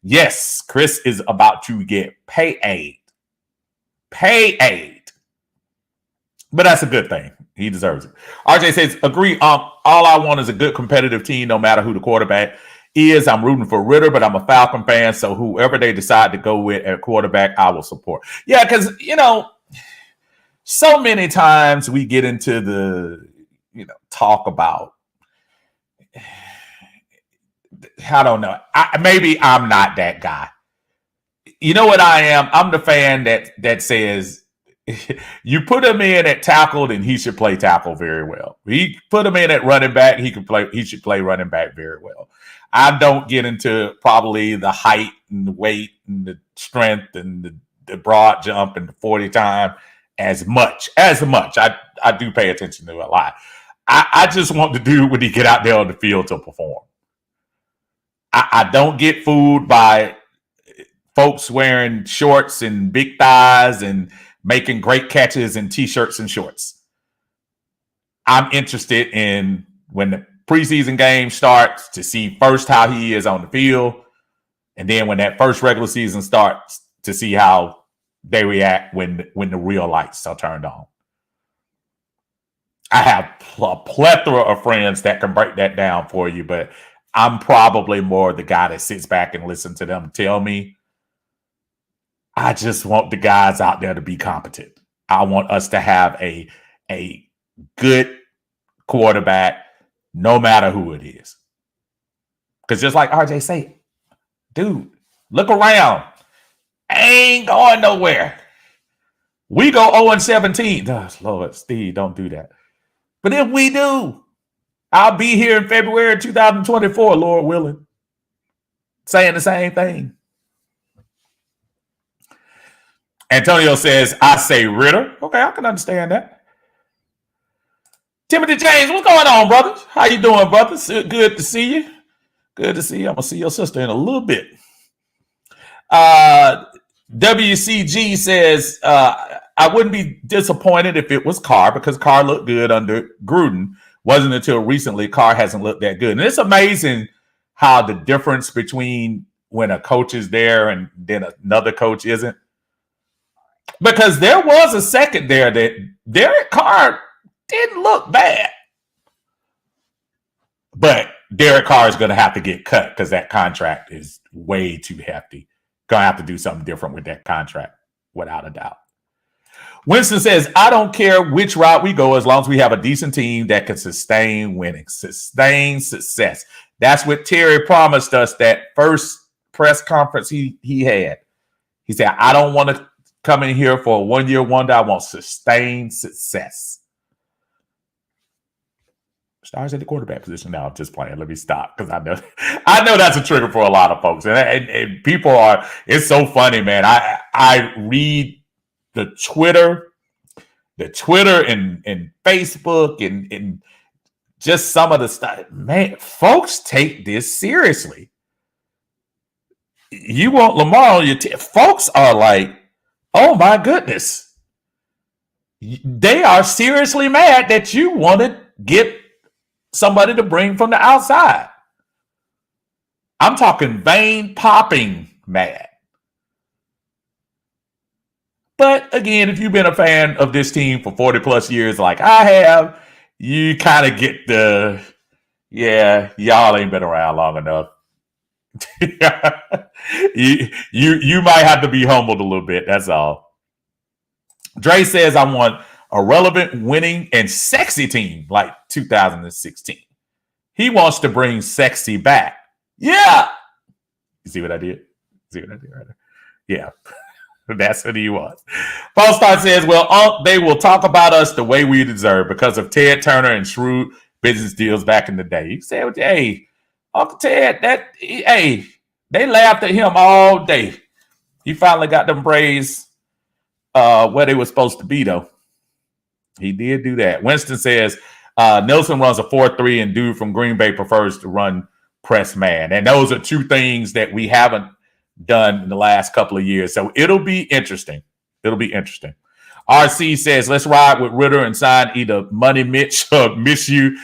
Yes, Chris is about to get paid. But that's a good thing. He deserves it. RJ says, agree. All I want is a good competitive team, no matter who the quarterback is. I'm rooting for Ritter, but I'm a Falcon fan, so whoever they decide to go with at quarterback, I will support. Yeah, because, so many times we get into the, talk about, I don't know. Maybe I'm not that guy. You know what I am? I'm the fan that says, you put him in at tackle, then he should play tackle very well. He put him in at running back, he should play running back very well. I don't get into probably the height and the weight and the strength and the broad jump and the 40 time as much. I do pay attention to a lot. I just want the dude when he get out there on the field to perform. I don't get fooled by folks wearing shorts and big thighs and making great catches in T-shirts and shorts. I'm interested in when the preseason game starts to see first how he is on the field, and then when that first regular season starts to see how they react when the real lights are turned on. I have a plethora of friends that can break that down for you, but I'm probably more the guy that sits back and listens to them tell me. I just want the guys out there to be competent. I want us to have a good quarterback, no matter who it is. Because just like RJ say, dude, look around. Ain't going nowhere. We go 0-17. Oh, Lord, Steve, don't do that. But if we do, I'll be here in February 2024, Lord willing, saying the same thing. Antonio says, I say Ritter. Okay, I can understand that. Timothy James, what's going on, brothers? How you doing, brothers? Good to see you. Good to see you. I'm going to see your sister in a little bit. WCG says, I wouldn't be disappointed if it was Carr because Carr looked good under Gruden. Wasn't until recently Carr hasn't looked that good. And it's amazing how the difference between when a coach is there and then another coach isn't. Because there was a second there that Derek Carr didn't look bad. But Derek Carr is going to have to get cut because that contract is way too hefty. Going to have to do something different with that contract, without a doubt. Winston says, I don't care which route we go as long as we have a decent team that can sustain winning, sustain success. That's what Terry promised us that first press conference he had. He said, I don't want to come in here for a one-year wonder. I want sustained success. Stars at the quarterback position now. I'm just playing. Let me stop because I know that's a trigger for a lot of folks. And people are, it's so funny, man. I read the Twitter and Facebook and just some of the stuff. Man, folks take this seriously. You want Lamar on your team. Folks are like, oh my goodness. They are seriously mad that you want to get somebody to bring from the outside. I'm talking vein popping mad. But again, if you've been a fan of this team for 40 plus years, like I have, you kind of get the, yeah, y'all ain't been around long enough. you might have to be humbled a little bit. That's all. Dre says, I want a relevant, winning, and sexy team like 2016. He wants to bring sexy back. Yeah. You see what I did? See what I did right there? Yeah. That's what he wants. Paul Star says, well, they will talk about us the way we deserve because of Ted Turner and shrewd business deals back in the day. He said, hey, Uncle Ted, they laughed at him all day. He finally got them braids where they were supposed to be, though. He did do that. Winston says, Nelson runs a 4-3 and dude from Green Bay prefers to run press man. And those are two things that we haven't done in the last couple of years. So it'll be interesting. RC says, let's ride with Ritter and sign either Money Mitch or Minshew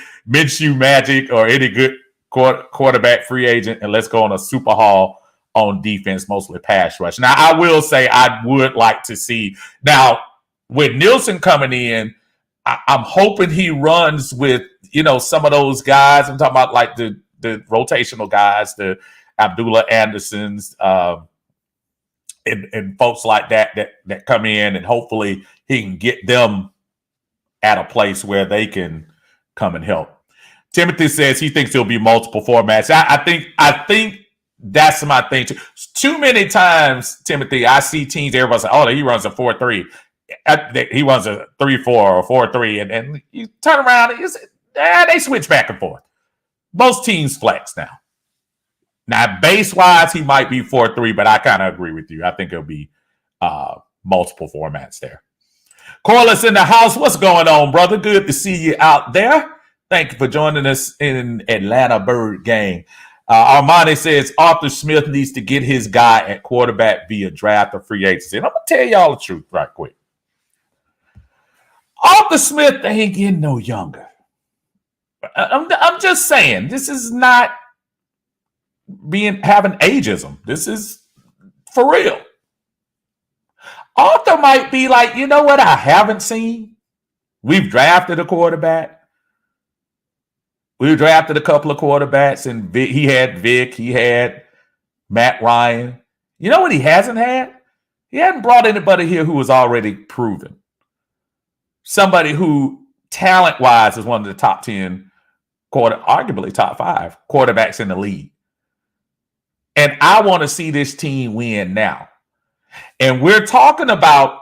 Magic or any good quarterback free agent, and let's go on a super haul on defense, mostly pass rush. Now, I will say I would like to see, now, with Nielsen coming in, I'm hoping he runs with, some of those guys. I'm talking about like the rotational guys, the Abdullah Andersons, and folks like that come in, and hopefully he can get them at a place where they can come and help. Timothy says he thinks there'll be multiple formats. I think that's my thing too. Too many times, Timothy, I see teams, everybody say, oh, he runs a 4-3. He runs a 3-4 or 4-3, and you turn around and you say, they switch back and forth. Most teams flex now. Now, base-wise, he might be 4-3, but I kind of agree with you. I think it'll be multiple formats there. Corliss in the house. What's going on, brother? Good to see you out there. Thank you for joining us in Atlanta Bird Gang. Armani says Arthur Smith needs to get his guy at quarterback via draft or free agency. And I'm going to tell y'all the truth right quick. Arthur Smith ain't getting no younger. I'm just saying, this is not having ageism. This is for real. Arthur might be like, you know what I haven't seen? We've drafted a quarterback. We drafted a couple of quarterbacks, and he had Vic, he had Matt Ryan. You know what he hasn't had? He hadn't brought anybody here who was already proven. Somebody who, talent-wise, is one of the top 10, arguably top 5 quarterbacks in the league. And I want to see this team win now. And we're talking about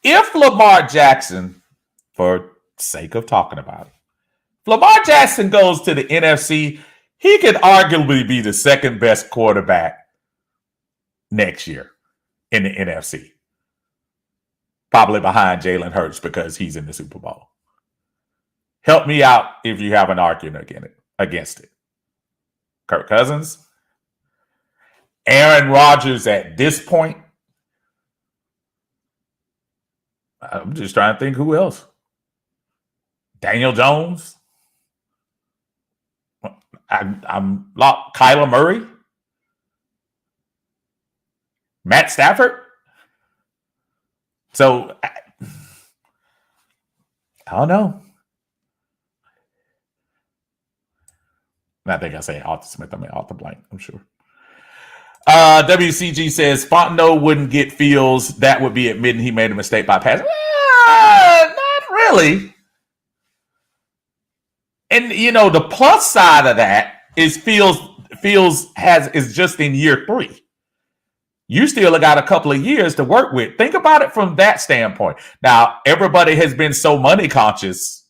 if Lamar Jackson, for sake of talking about it, if Lamar Jackson goes to the NFC, he could arguably be the second best quarterback next year in the NFC. Probably behind Jalen Hurts because he's in the Super Bowl. Help me out if you have an argument against it. Kirk Cousins, Aaron Rodgers at this point. I'm just trying to think who else. Daniel Jones. I'm Kyler Murray. Matt Stafford. So I don't know. I think I say Arthur Smith. I mean Arthur Blank, I'm sure. WCG says Fontenot wouldn't get Fields. That would be admitting he made a mistake by passing. Not really. And the plus side of that is Fields is just in year 3. You still got a couple of years to work with. Think about it from that standpoint. Now, everybody has been so money conscious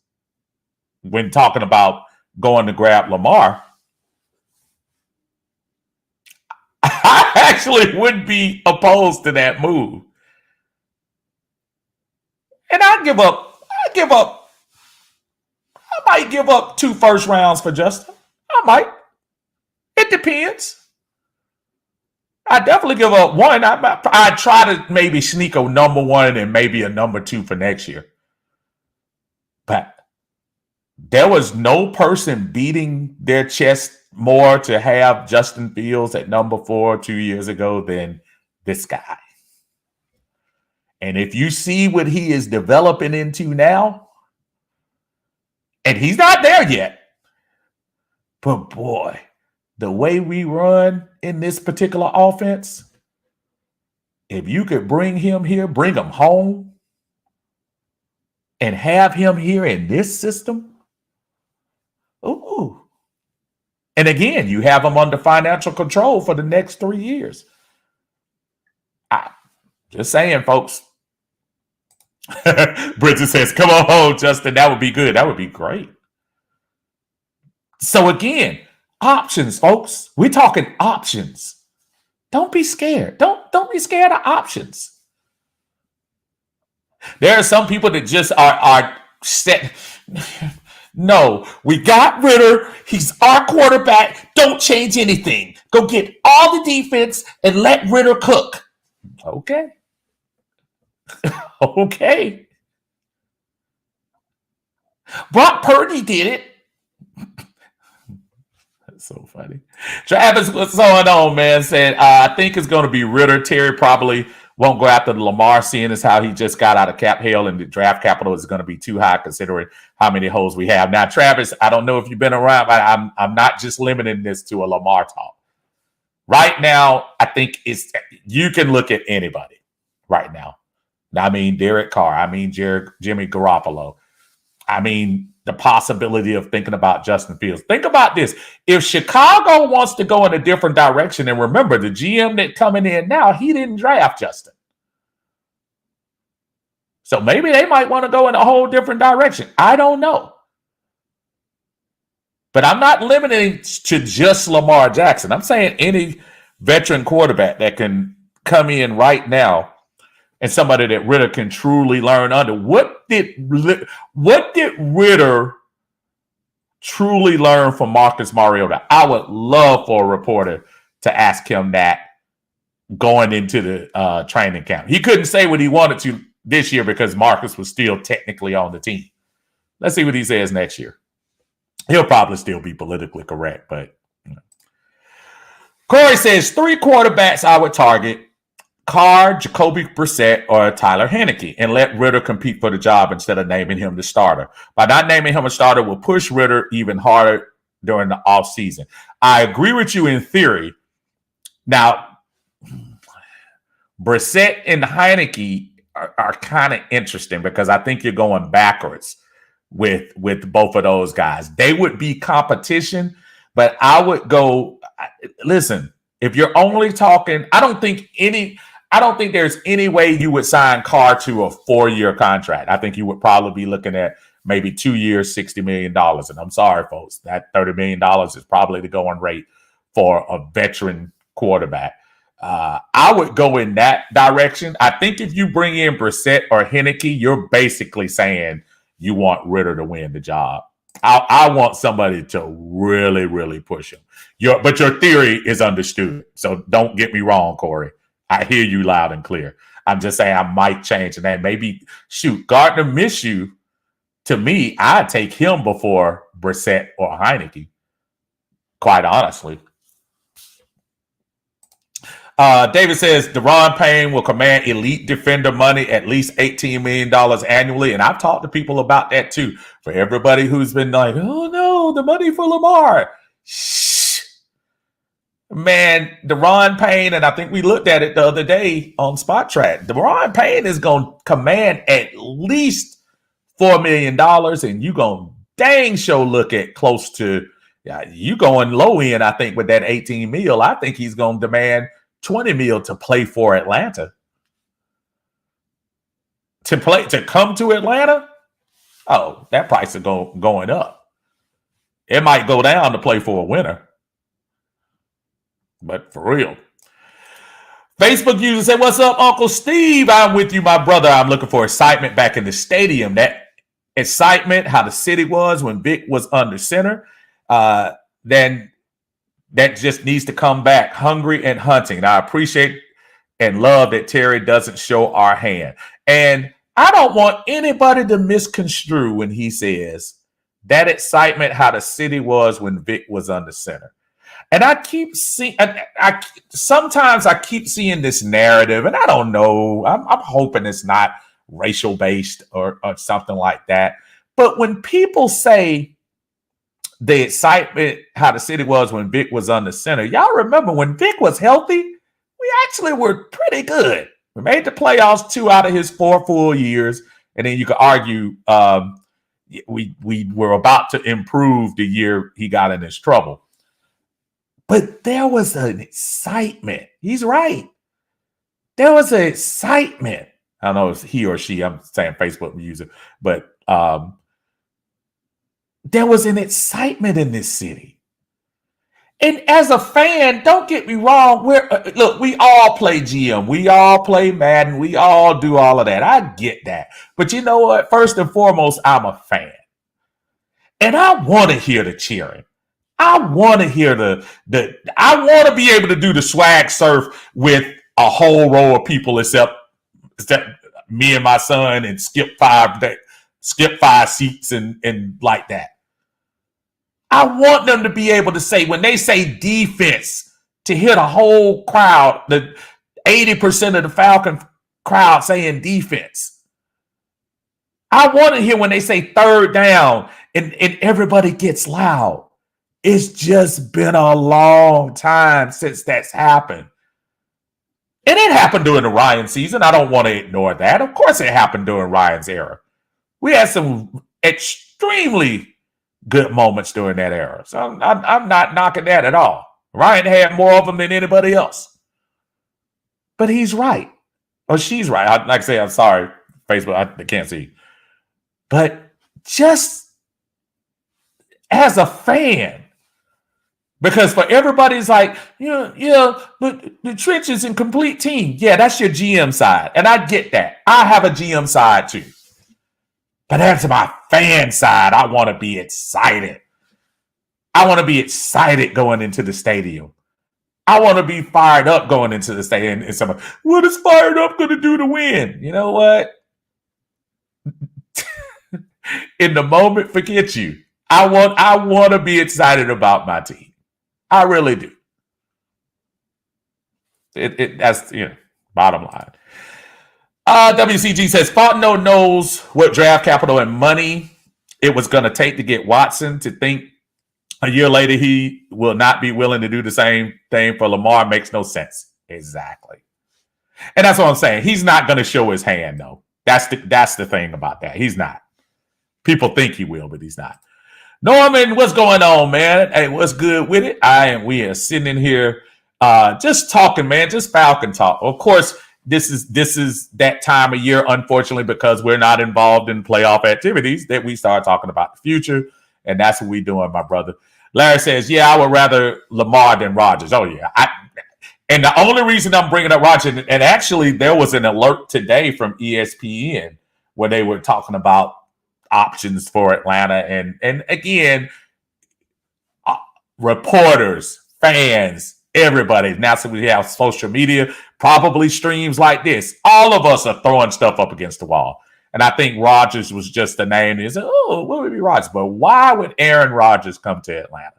when talking about going to grab Lamar. I actually would be opposed to that move. And I might give up 2 first rounds for Justin. I might. It depends. I definitely give up 1. I try to maybe sneak a number 1 and maybe a number 2 for next year. But there was no person beating their chest more to have Justin Fields at number 4 2 years ago than this guy. And if you see what he is developing into now, and he's not there yet, but boy, the way we run in this particular offense, If you could bring him here, bring him home, and have him here in this system, ooh. And again, you have him under financial control for the next 3 years. Just saying, folks. Bridget says, come on home, Justin. That would be good. That would be great. So again, options, folks. We're talking options. Don't be scared. Don't be scared of options. There are some people that just are set. No, we got Ritter. He's our quarterback. Don't change anything. Go get all the defense and let Ritter cook. Okay. Okay. Brock Purdy did it. That's so funny. Travis, what's going on, man? Said, I think it's going to be Ritter. Terry probably won't go after the Lamar, seeing as how he just got out of cap hell and the draft capital is going to be too high considering how many holes we have. Now, Travis, I don't know if you've been around, but I'm not just limiting this to a Lamar talk. Right now, I think you can look at anybody right now. I mean, Derek Carr. I mean, Jimmy Garoppolo. I mean, the possibility of thinking about Justin Fields. Think about this. If Chicago wants to go in a different direction, and remember, the GM that coming in now, he didn't draft Justin. So maybe they might want to go in a whole different direction. I don't know. But I'm not limiting to just Lamar Jackson. I'm saying any veteran quarterback that can come in right now and somebody that Ritter can truly learn under. What did Ritter truly learn from Marcus Mariota? I would love for a reporter to ask him that going into the training camp. He couldn't say what he wanted to this year because Marcus was still technically on the team. Let's see what he says next year. He'll probably still be politically correct, but you know. Corey says 3 quarterbacks I would target: Carr, Jacoby Brissett, or Tyler Heineke, and let Ritter compete for the job instead of naming him the starter. By not naming him a starter will push Ritter even harder during the offseason. I agree with you in theory. Now, Brissett and Heineke are kind of interesting because I think you're going backwards with both of those guys. They would be competition, but I would go, listen, if you're only talking, I don't think there's any way you would sign Carr to a 4-year contract. I think you would probably be looking at maybe 2 years, $60 million. And I'm sorry, folks, that $30 million is probably the going rate for a veteran quarterback. I would go in that direction. I think if you bring in Brissett or Heineke, you're basically saying you want Ritter to win the job. I want somebody to really, really push him. But your theory is understood. So don't get me wrong, Corey. I hear you loud and clear. I'm just saying I might change the name. Maybe, Gardner Minshew, to me, I'd take him before Brissett or Heineke, quite honestly. David says Deron Payne will command elite defender money, at least $18 million annually. And I've talked to people about that too. For everybody who's been like, oh no, the money for Lamar. Shh. Man, Deron Payne, and I think we looked at it the other day on Spot Track. Deron Payne is going to command at least $4 million, and you going to dang sure look at close to, you going low end, I think, with that 18 mil. I think he's going to demand 20 mil to play for Atlanta. To come to Atlanta? Oh, that price is going up. It might go down to play for a winner. But for real. Facebook user said, what's up, Uncle Steve? I'm with you, my brother. I'm looking for excitement back in the stadium. That excitement, how the city was when Vic was under center, then that just needs to come back, hungry and hunting. Now, I appreciate and love that Terry doesn't show our hand. And I don't want anybody to misconstrue when he says that excitement, how the city was when Vic was under center. And I keep seeing, sometimes I keep seeing this narrative, and I don't know, I'm hoping it's not racial based or something like that. But when people say the excitement, how the city was when Vic was under center, y'all remember when Vic was healthy, we actually were pretty good. We made the playoffs 2 out of his 4 full years, and then you could argue we were about to improve the year he got in his trouble. But there was an excitement. He's right. There was an excitement. I don't know if it's he or she. I'm saying Facebook user, but there was an excitement in this city. And as a fan, don't get me wrong. Look, we all play GM. We all play Madden. We all do all of that. I get that. But you know what? First and foremost, I'm a fan. And I want to hear the cheering. I want to hear I want to be able to do the swag surf with a whole row of people except me and my son and skip 5 seats and like that. I want them to be able to say, when they say defense, to hear the whole crowd, the 80% of the Falcon crowd saying defense. I want to hear when they say third down and everybody gets loud. It's just been a long time since that's happened. And it happened during the Ryan season. I don't want to ignore that. Of course it happened during Ryan's era. We had some extremely good moments during that era. So I'm not knocking that at all. Ryan had more of them than anybody else. But he's right. Or she's right. Like I say, I'm sorry, Facebook, I can't see. But just as a fan, because for everybody's like, but the trenches and complete team. Yeah, that's your GM side. And I get that. I have a GM side too. But that's my fan side. I want to be excited. I want to be excited going into the stadium. I want to be fired up going into the stadium. And someone, what is fired up going to do to win? You know what? In the moment, forget you. I want to be excited about my team. I really do. That's bottom line. WCG says Fontenot knows what draft capital and money it was going to take to get Watson. To think a year later he will not be willing to do the same thing for Lamar makes no sense. Exactly. And that's what I'm saying. He's not going to show his hand, though. That's the thing about that. He's not. People think he will, but he's not. Norman, what's going on, man? Hey, what's good with it? We are sitting in here just talking, man, just Falcon talk. Of course, this is that time of year, unfortunately, because we're not involved in playoff activities, that we start talking about the future, and that's what we're doing, my brother. Larry says, yeah, I would rather Lamar than Rodgers. Oh, yeah. And the only reason I'm bringing up Rodgers, and actually there was an alert today from ESPN where they were talking about options for Atlanta. And again, reporters, fans, everybody. Now that we have social media, probably streams like this, all of us are throwing stuff up against the wall. And I think Rodgers was just the name. They said, oh, what would be Rodgers? But why would Aaron Rodgers come to Atlanta?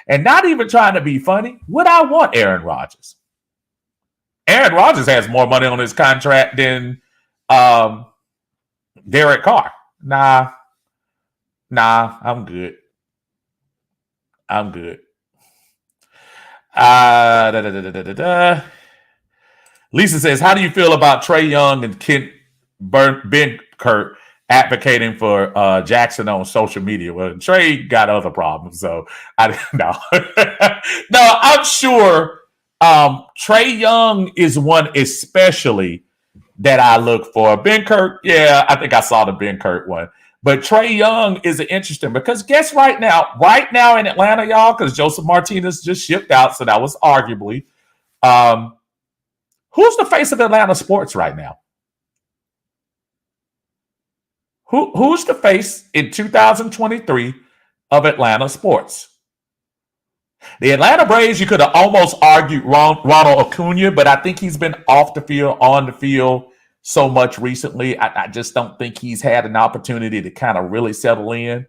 And not even trying to be funny, would I want Aaron Rodgers? Aaron Rodgers has more money on his contract than Derek Carr. Nah, I'm good. Lisa says, how do you feel about Trey Young and Kent Benkert advocating for Jackson on social media? Well, Trey got other problems, so I don't know. No, I'm sure Trey Young is one especially that I look for. Benkert, yeah, I think I saw the Benkert one. But Trey Young is interesting because guess right now in Atlanta, y'all, because Joseph Martinez just shipped out, so that was arguably. Who's the face of Atlanta sports right now? Who's the face in 2023 of Atlanta sports? The Atlanta Braves, you could have almost argued Ronald Acuna, but I think he's been off the field, on the field so much recently. I just don't think he's had an opportunity to kind of really settle in.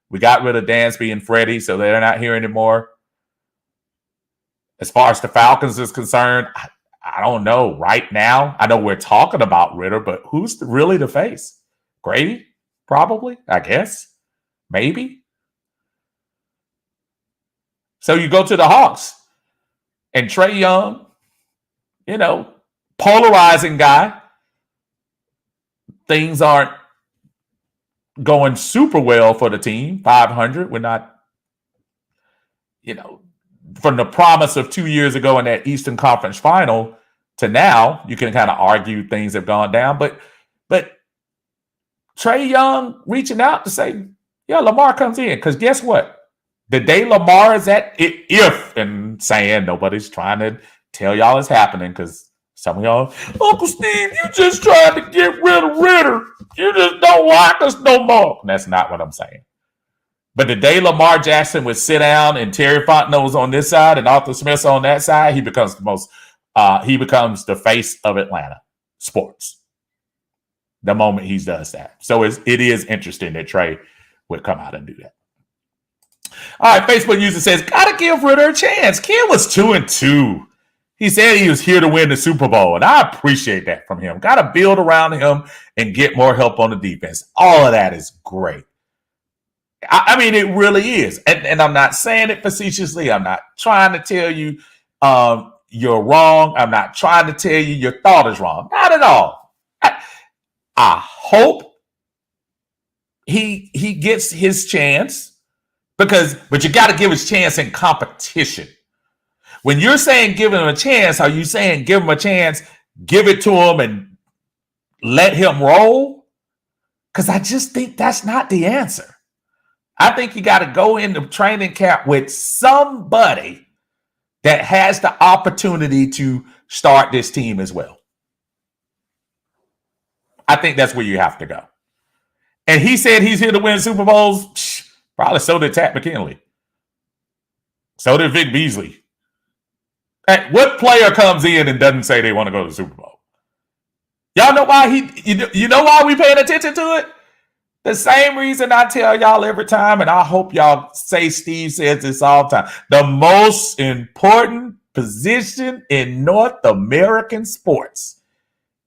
We got rid of Dansby and Freddie, so they're not here anymore. As far as the Falcons is concerned, I don't know right now. I know we're talking about Ritter, but who's really the face? Grady? Probably, I guess. Maybe. So you go to the Hawks and Trey Young, polarizing guy. Things aren't going super well for the team. 500. We're not, from the promise of 2 years ago in that Eastern Conference final to now, you can kind of argue things have gone down. But Trae Young reaching out to say, yeah, Lamar comes in. Because guess what? The day Lamar is at it, if and saying nobody's trying to tell y'all it's happening because some of y'all, Uncle Steve, you just tried to get rid of Ritter. You just don't like us no more. And that's not what I'm saying. But the day Lamar Jackson would sit down and Terry Fontenot's on this side and Arthur Smith's on that side, he becomes the face of Atlanta sports. The moment he does that. So it is interesting that Trae would come out and do that. All right, Facebook user says, gotta give Ritter a chance. Ken was 2-2. He said he was here to win the Super Bowl, and I appreciate that from him. Got to build around him and get more help on the defense. All of that is great. I mean, it really is. And I'm not saying it facetiously. I'm not trying to tell you you're wrong. I'm not trying to tell you your thought is wrong. Not at all. I hope he gets his chance but you got to give his chance in competition. When you're saying give him a chance, are you saying give him a chance, give it to him, and let him roll? Because I just think that's not the answer. I think you got to go into training camp with somebody that has the opportunity to start this team as well. I think that's where you have to go. And he said he's here to win Super Bowls. Probably so did Tat McKinley. So did Vic Beasley. Hey, what player comes in and doesn't say they want to go to the Super Bowl? Y'all know why you know why we paying attention to it? The same reason I tell y'all every time, and I hope y'all say Steve says this all the time. The most important position in North American sports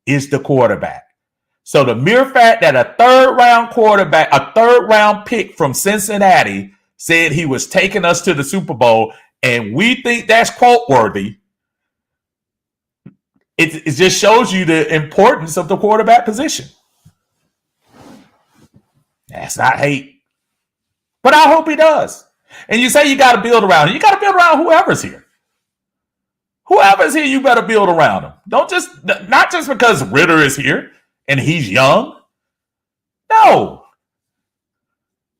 is the quarterback. So the mere fact that a third round pick from Cincinnati said he was taking us to the Super Bowl, and we think that's quote worthy, it just shows you the importance of the quarterback position. That's not hate. But I hope he does. And you say you got to build around him. You got to build around whoever's here. Whoever's here, you better build around him. Not just because Ritter is here and he's young. No.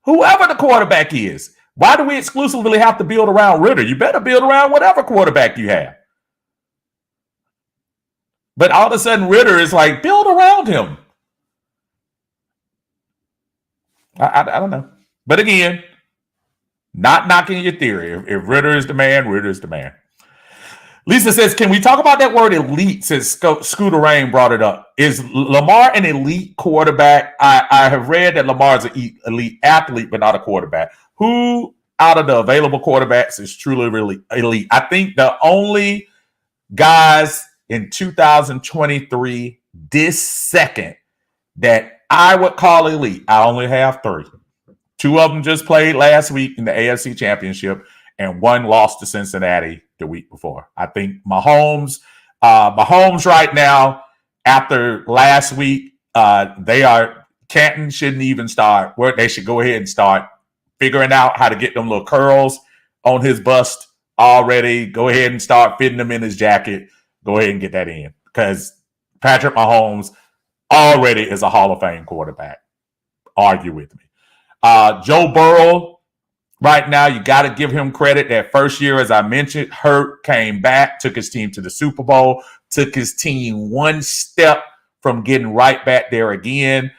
Whoever the quarterback is. Why do we exclusively have to build around Ritter? You better build around whatever quarterback you have. But all of a sudden, Ritter is like, build around him. I don't know. But again, not knocking your theory. If Ritter is the man, Ritter is the man. Lisa says, can we talk about that word elite since Scooter Rain brought it up? Is Lamar an elite quarterback? I have read that Lamar is an elite athlete, but not a quarterback. Who out of the available quarterbacks is truly really elite? I think the only guys in 2023 this second that I would call elite, I only have 3. 2 of them just played last week in the AFC Championship, and 1 lost to Cincinnati the week before. I think Mahomes right now, after last week, Canton shouldn't even start. They should go ahead and start figuring out how to get them little curls on his bust already. Go ahead and start fitting them in his jacket. Go ahead and get that in, because Patrick Mahomes already is a Hall of Fame quarterback. Argue with me. Joe Burrow, right now, you got to give him credit. That first year, as I mentioned, hurt, came back, took his team to the Super Bowl, took his team one step from getting right back there again.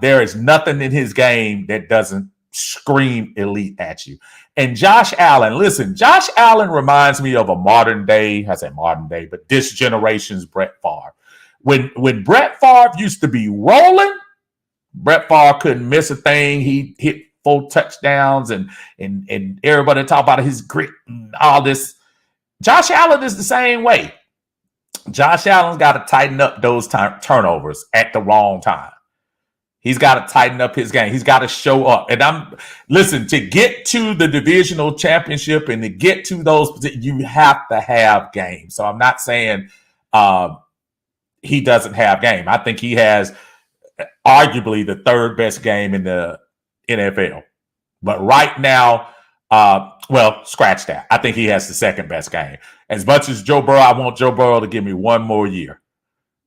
There is nothing in his game that doesn't scream elite at you. And Josh Allen, listen, Josh Allen reminds me of a modern day, I say modern day, but this generation's Brett Favre. When Brett Favre used to be rolling, Brett Favre couldn't miss a thing. He hit 4 touchdowns and everybody talk about his grit and all this. Josh Allen is the same way. Josh Allen's got to tighten up those turnovers at the wrong time. He's got to tighten up his game. He's got to show up. And to get to the divisional championship and to get to those, you have to have games. So I'm not saying he doesn't have game. I think he has arguably the third best game in the NFL. But right now, scratch that. I think he has the second best game. As much as Joe Burrow, I want Joe Burrow to give me one more year.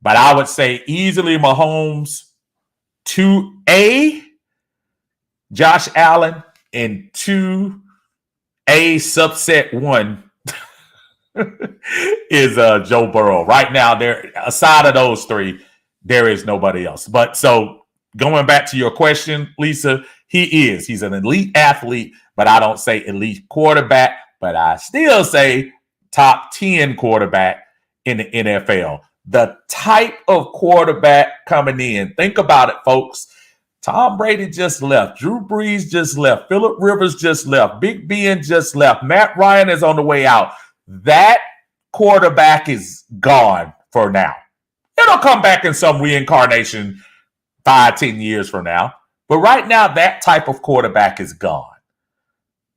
But I would say easily Mahomes 2A, Josh Allen, and 2A subset 1 is Joe Burrow. Right now, there aside of those three, there is nobody else. But so going back to your question, Lisa, he's an elite athlete, but I don't say elite quarterback, but I still say top 10 quarterback in the NFL. The type of quarterback coming in. Think about it, folks. Tom Brady just left. Drew Brees just left. Phillip Rivers just left. Big Ben just left. Matt Ryan is on the way out. That quarterback is gone for now. It'll come back in some reincarnation 5-10 years from now. But right now, that type of quarterback is gone.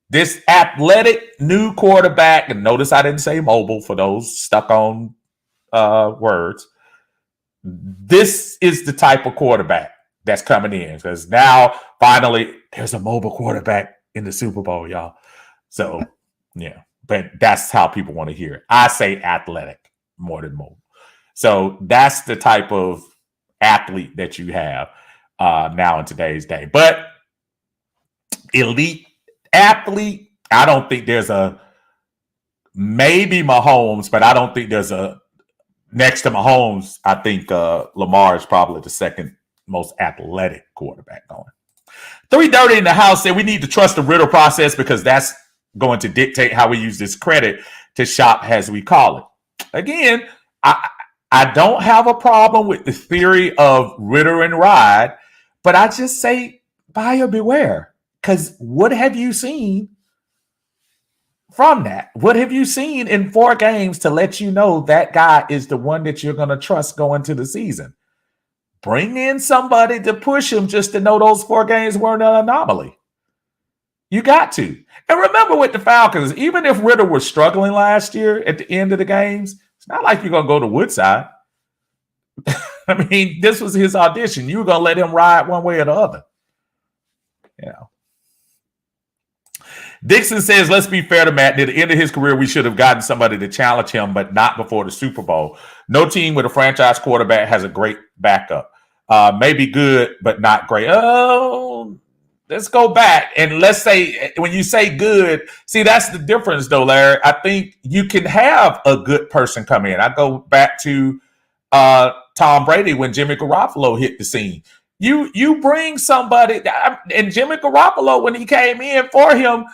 This athletic new quarterback, and notice I didn't say mobile for those stuck on words. This is the type of quarterback that's coming in, because now finally there's a mobile quarterback in the Super Bowl, y'all. So, yeah, but that's how people want to hear it. I say athletic more than mobile. So that's the type of athlete that you have now in today's day. But elite athlete, I don't think there's a maybe Mahomes, but I don't think there's a next to Mahomes. I think Lamar is probably the second most athletic quarterback going. 3:30 in the house said we need to trust the Ritter process because that's going to dictate how we use this credit to shop, as we call it. Again, I don't have a problem with the theory of Ritter and Ride, but I just say buyer beware. Because what have you seen from that? What have you seen in 4 games to let you know that guy is the one that you're going to trust going to the season? Bring in somebody to push him just to know those 4 games weren't an anomaly. You got to. And remember with the Falcons, even if Ritter was struggling last year at the end of the games, it's not like you're going to go to Woodside. I mean, this was his audition. You were going to let him ride one way or the other. You know. Dixon says, let's be fair to Matt. Near the end of his career, we should have gotten somebody to challenge him, but not before the Super Bowl. No team with a franchise quarterback has a great backup. Maybe good, but not great. Oh, let's go back. And let's say, when you say good, see, that's the difference, though, Larry. I think you can have a good person come in. I go back to Tom Brady when Jimmy Garoppolo hit the scene. You bring somebody, and Jimmy Garoppolo, when he came in for him,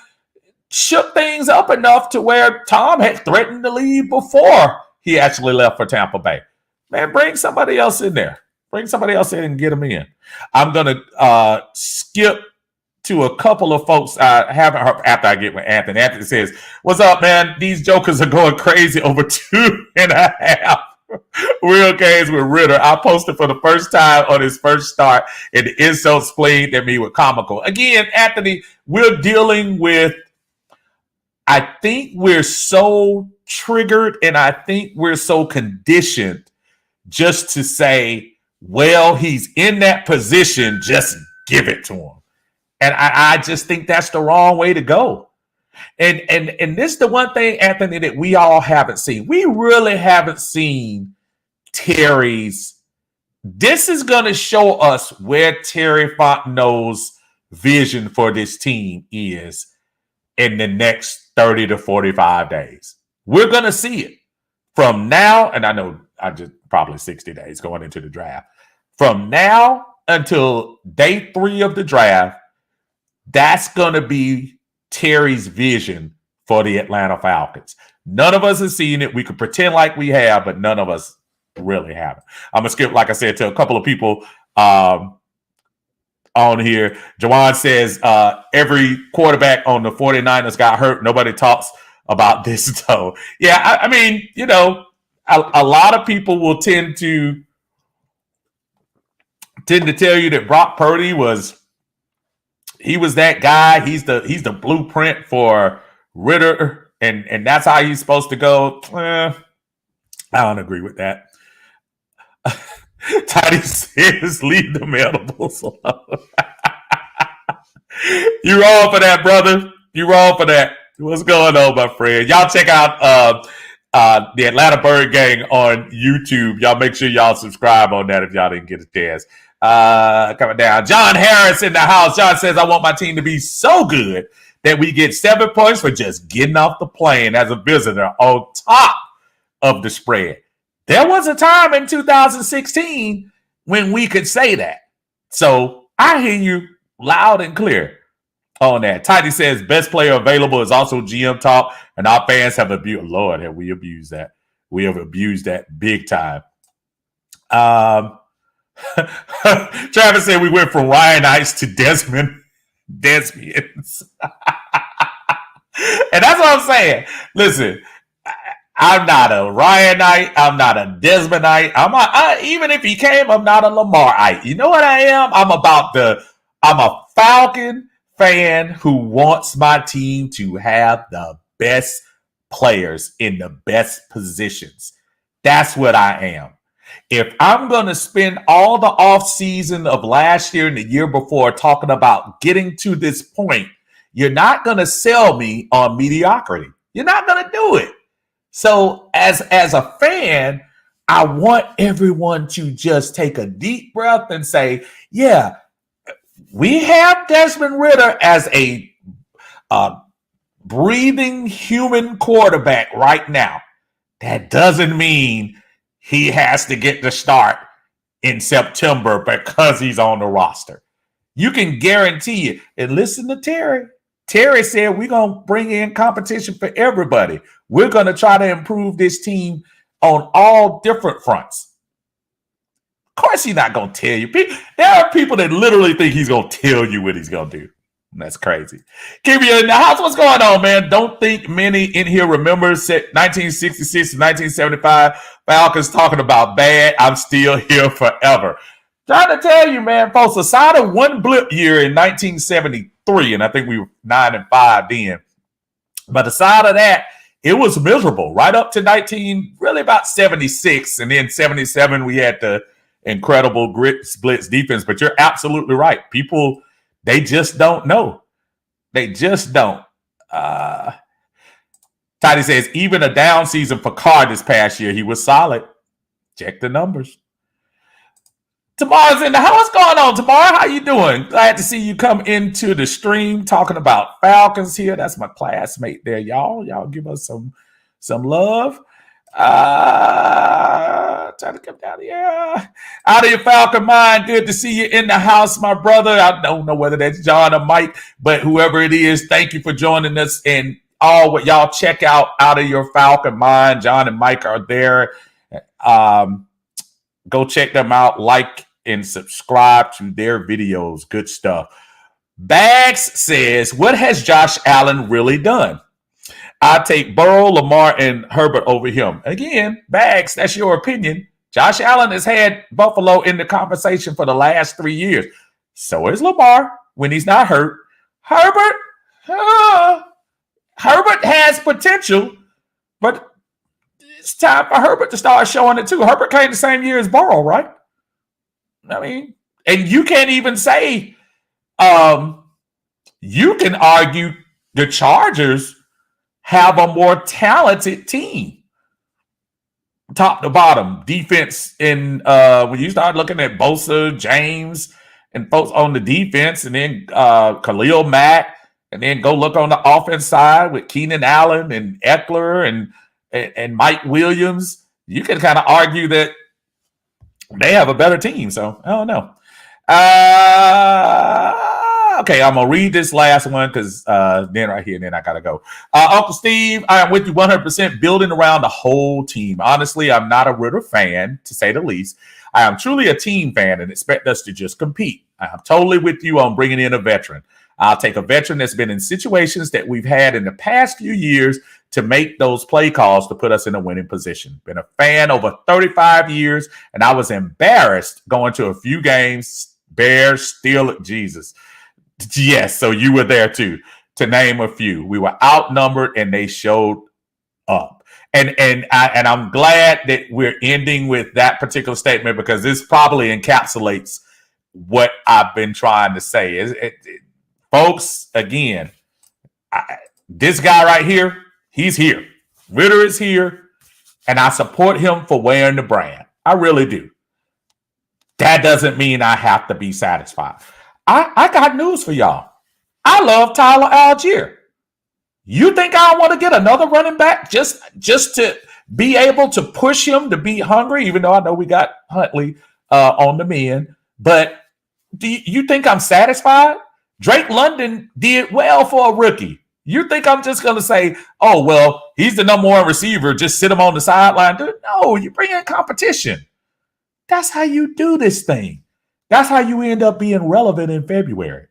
shook things up enough to where Tom had threatened to leave before he actually left for Tampa Bay. Man, bring somebody else in there. Bring somebody else in and get them in. I'm going to skip to a couple of folks I haven't heard after I get with Anthony. Anthony says, what's up, man? These jokers are going crazy over 2.5 real games with Ritter. I posted for the first time on his first start, and the insults played at me were comical. Again, Anthony, we're dealing with, I think we're so triggered and I think we're so conditioned just to say, well, he's in that position, just give it to him. And I just think that's the wrong way to go. And this is the one thing, Anthony, that we all haven't seen. We really haven't seen Terry's. This is going to show us where Terry Fontenot's vision for this team is in the next 30 to 45 days. We're going to see it from now. And I know I just probably 60 days going into the draft. From now until day 3 of the draft, that's going to be Terry's vision for the Atlanta Falcons. None of us have seen it. We could pretend like we have, but none of us really haven't. I'm going to skip, like I said, to a couple of people on here. Jawan says, every quarterback on the 49ers got hurt. Nobody talks about this, though. Yeah, I mean, you know, a lot of people will tend to tell you that Brock Purdy was that guy. He's the blueprint for Ritter, and that's how he's supposed to go. I don't agree with that. Tiny says, leave the edibles alone. You wrong for that, brother. You wrong for that. What's going on, my friend? Y'all check out the Atlanta Bird Gang on YouTube. Y'all make sure y'all subscribe on that if y'all didn't get a chance. Coming down. John Harris in the house. John says, I want my team to be so good that we get 7 points for just getting off the plane as a visitor on top of the spread. There was a time in 2016 when we could say that. So I hear you loud and clear on that. Tidy says, best player available is also GM talk, and our fans have abused. Lord, have we abused that? We have abused that big time. Travis said we went from Ryanites to Desmond. Desmians. And that's what I'm saying. Listen, I'm not a Ryanite. I'm not a Desmondite. Even if he came, I'm not a Lamarite. You know what I am? I'm a Falcon fan who wants my team to have the best players in the best positions. That's what I am. If I'm going to spend all the offseason of last year and the year before talking about getting to this point, you're not going to sell me on mediocrity. You're not going to do it. So as a fan, I want everyone to just take a deep breath and say, yeah, we have Desmond Ridder as a breathing human quarterback right now. That doesn't mean he has to get the start in September because he's on the roster. You can guarantee it. And listen to Terry. Terry said we're going to bring in competition for everybody. We're going to try to improve this team on all different fronts. Of course, he's not going to tell you. There are people that literally think he's going to tell you what he's going to do. That's crazy. Keep you in the house. What's going on, man? Don't think many in here remember 1966 to 1975 Falcons talking about bad. I'm still here forever. Trying to tell you, man, folks, aside of one blip year in 1973, and I think we were 9-5 then. But aside of that, it was miserable right up to really about 76. And then 77, we had the incredible grit splits defense. But you're absolutely right. People, they just don't know. They just don't. Toddy says, even a down season for Carr this past year, he was solid. Check the numbers. Tamar's in the house. What's going on, Tamar? How you doing? Glad to see you come into the stream talking about Falcons here. That's my classmate there, y'all. Y'all give us some love. Trying to come down here. Out of your Falcon mind. Good to see you in the house, my brother. I don't know whether that's John or Mike, but whoever it is, thank you for joining us. And all what y'all check out of your Falcon mind. John and Mike are there. Go check them out, like and subscribe to their videos. Good stuff. Bags says, what has Josh Allen really done? I take Burrow, Lamar, and Herbert over him. Again, Bags, that's your opinion. Josh Allen has had Buffalo in the conversation for the last 3 years. So is Lamar when he's not hurt. Herbert has potential, but it's time for Herbert to start showing it too. Herbert came the same year as Burrow, right? I mean, and you can't even say, you can argue the Chargers have a more talented team, top to bottom, defense. In when you start looking at Bosa, James, and folks on the defense, and then Khalil Mack, and then go look on the offense side with Keenan Allen and Eckler and Mike Williams, you can kind of argue that they have a better team. So I don't know. Okay, I'm going to read this last one because then right here, and then I got to go. Uncle Steve, I am with you 100% building around the whole team. Honestly, I'm not a Ritter fan, to say the least. I am truly a team fan and expect us to just compete. I am totally with you on bringing in a veteran. I'll take a veteran that's been in situations that we've had in the past few years to make those play calls to put us in a winning position. Been a fan over 35 years, and I was embarrassed going to a few games. Bears, Steelers, Jesus. Yes, so you were there too, to name a few. We were outnumbered, and they showed up. And I'm glad that we're ending with that particular statement because this probably encapsulates what I've been trying to say. Folks, again, this guy right here, he's here. Ritter is here, and I support him for wearing the brand. I really do. That doesn't mean I have to be satisfied. I got news for y'all. I love Tyler Algier. You think I want to get another running back just to be able to push him to be hungry, even though I know we got Huntley on the mend. But do you think I'm satisfied? Drake London did well for a rookie. You think I'm just going to say, oh, well, he's the number one receiver, just sit him on the sideline? No, you bring in competition. That's how you do this thing. That's how you end up being relevant in February.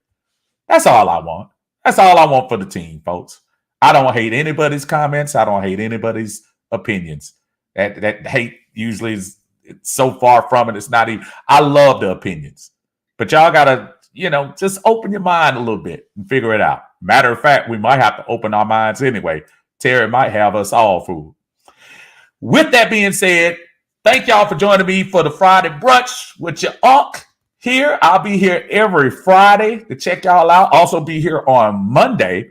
That's all I want. That's all I want for the team, folks. I don't hate anybody's comments. I don't hate anybody's opinions. That hate usually is so far from it. It's not even. I love the opinions. But y'all got to, just open your mind a little bit and figure it out. Matter of fact, we might have to open our minds anyway. Terry might have us all fooled. With that being said, thank y'all for joining me for the Friday brunch with your Unc here. I'll be here every Friday to check y'all out. Also be here on Monday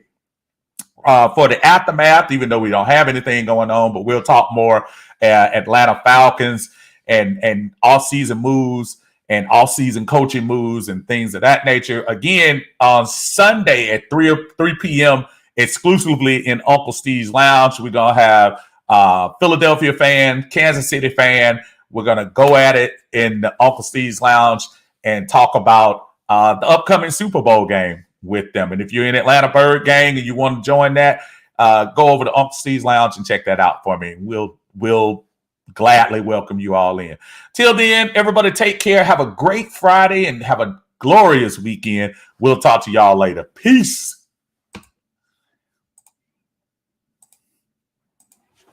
for the aftermath, even though we don't have anything going on, but we'll talk more Atlanta Falcons and off-season moves and off-season coaching moves and things of that nature. Again, on Sunday at 3 p.m., exclusively in Uncle Steve's Lounge, we're going to have Philadelphia fan, Kansas City fan. We're going to go at it in the Uncle Steve's Lounge and talk about the upcoming Super Bowl game with them. And if you're in Atlanta Bird Gang and you want to join that, go over to Uncle Steve's Lounge and check that out for me. We'll gladly welcome you all in. Till then, everybody take care. Have a great Friday and have a glorious weekend. We'll talk to y'all later. Peace.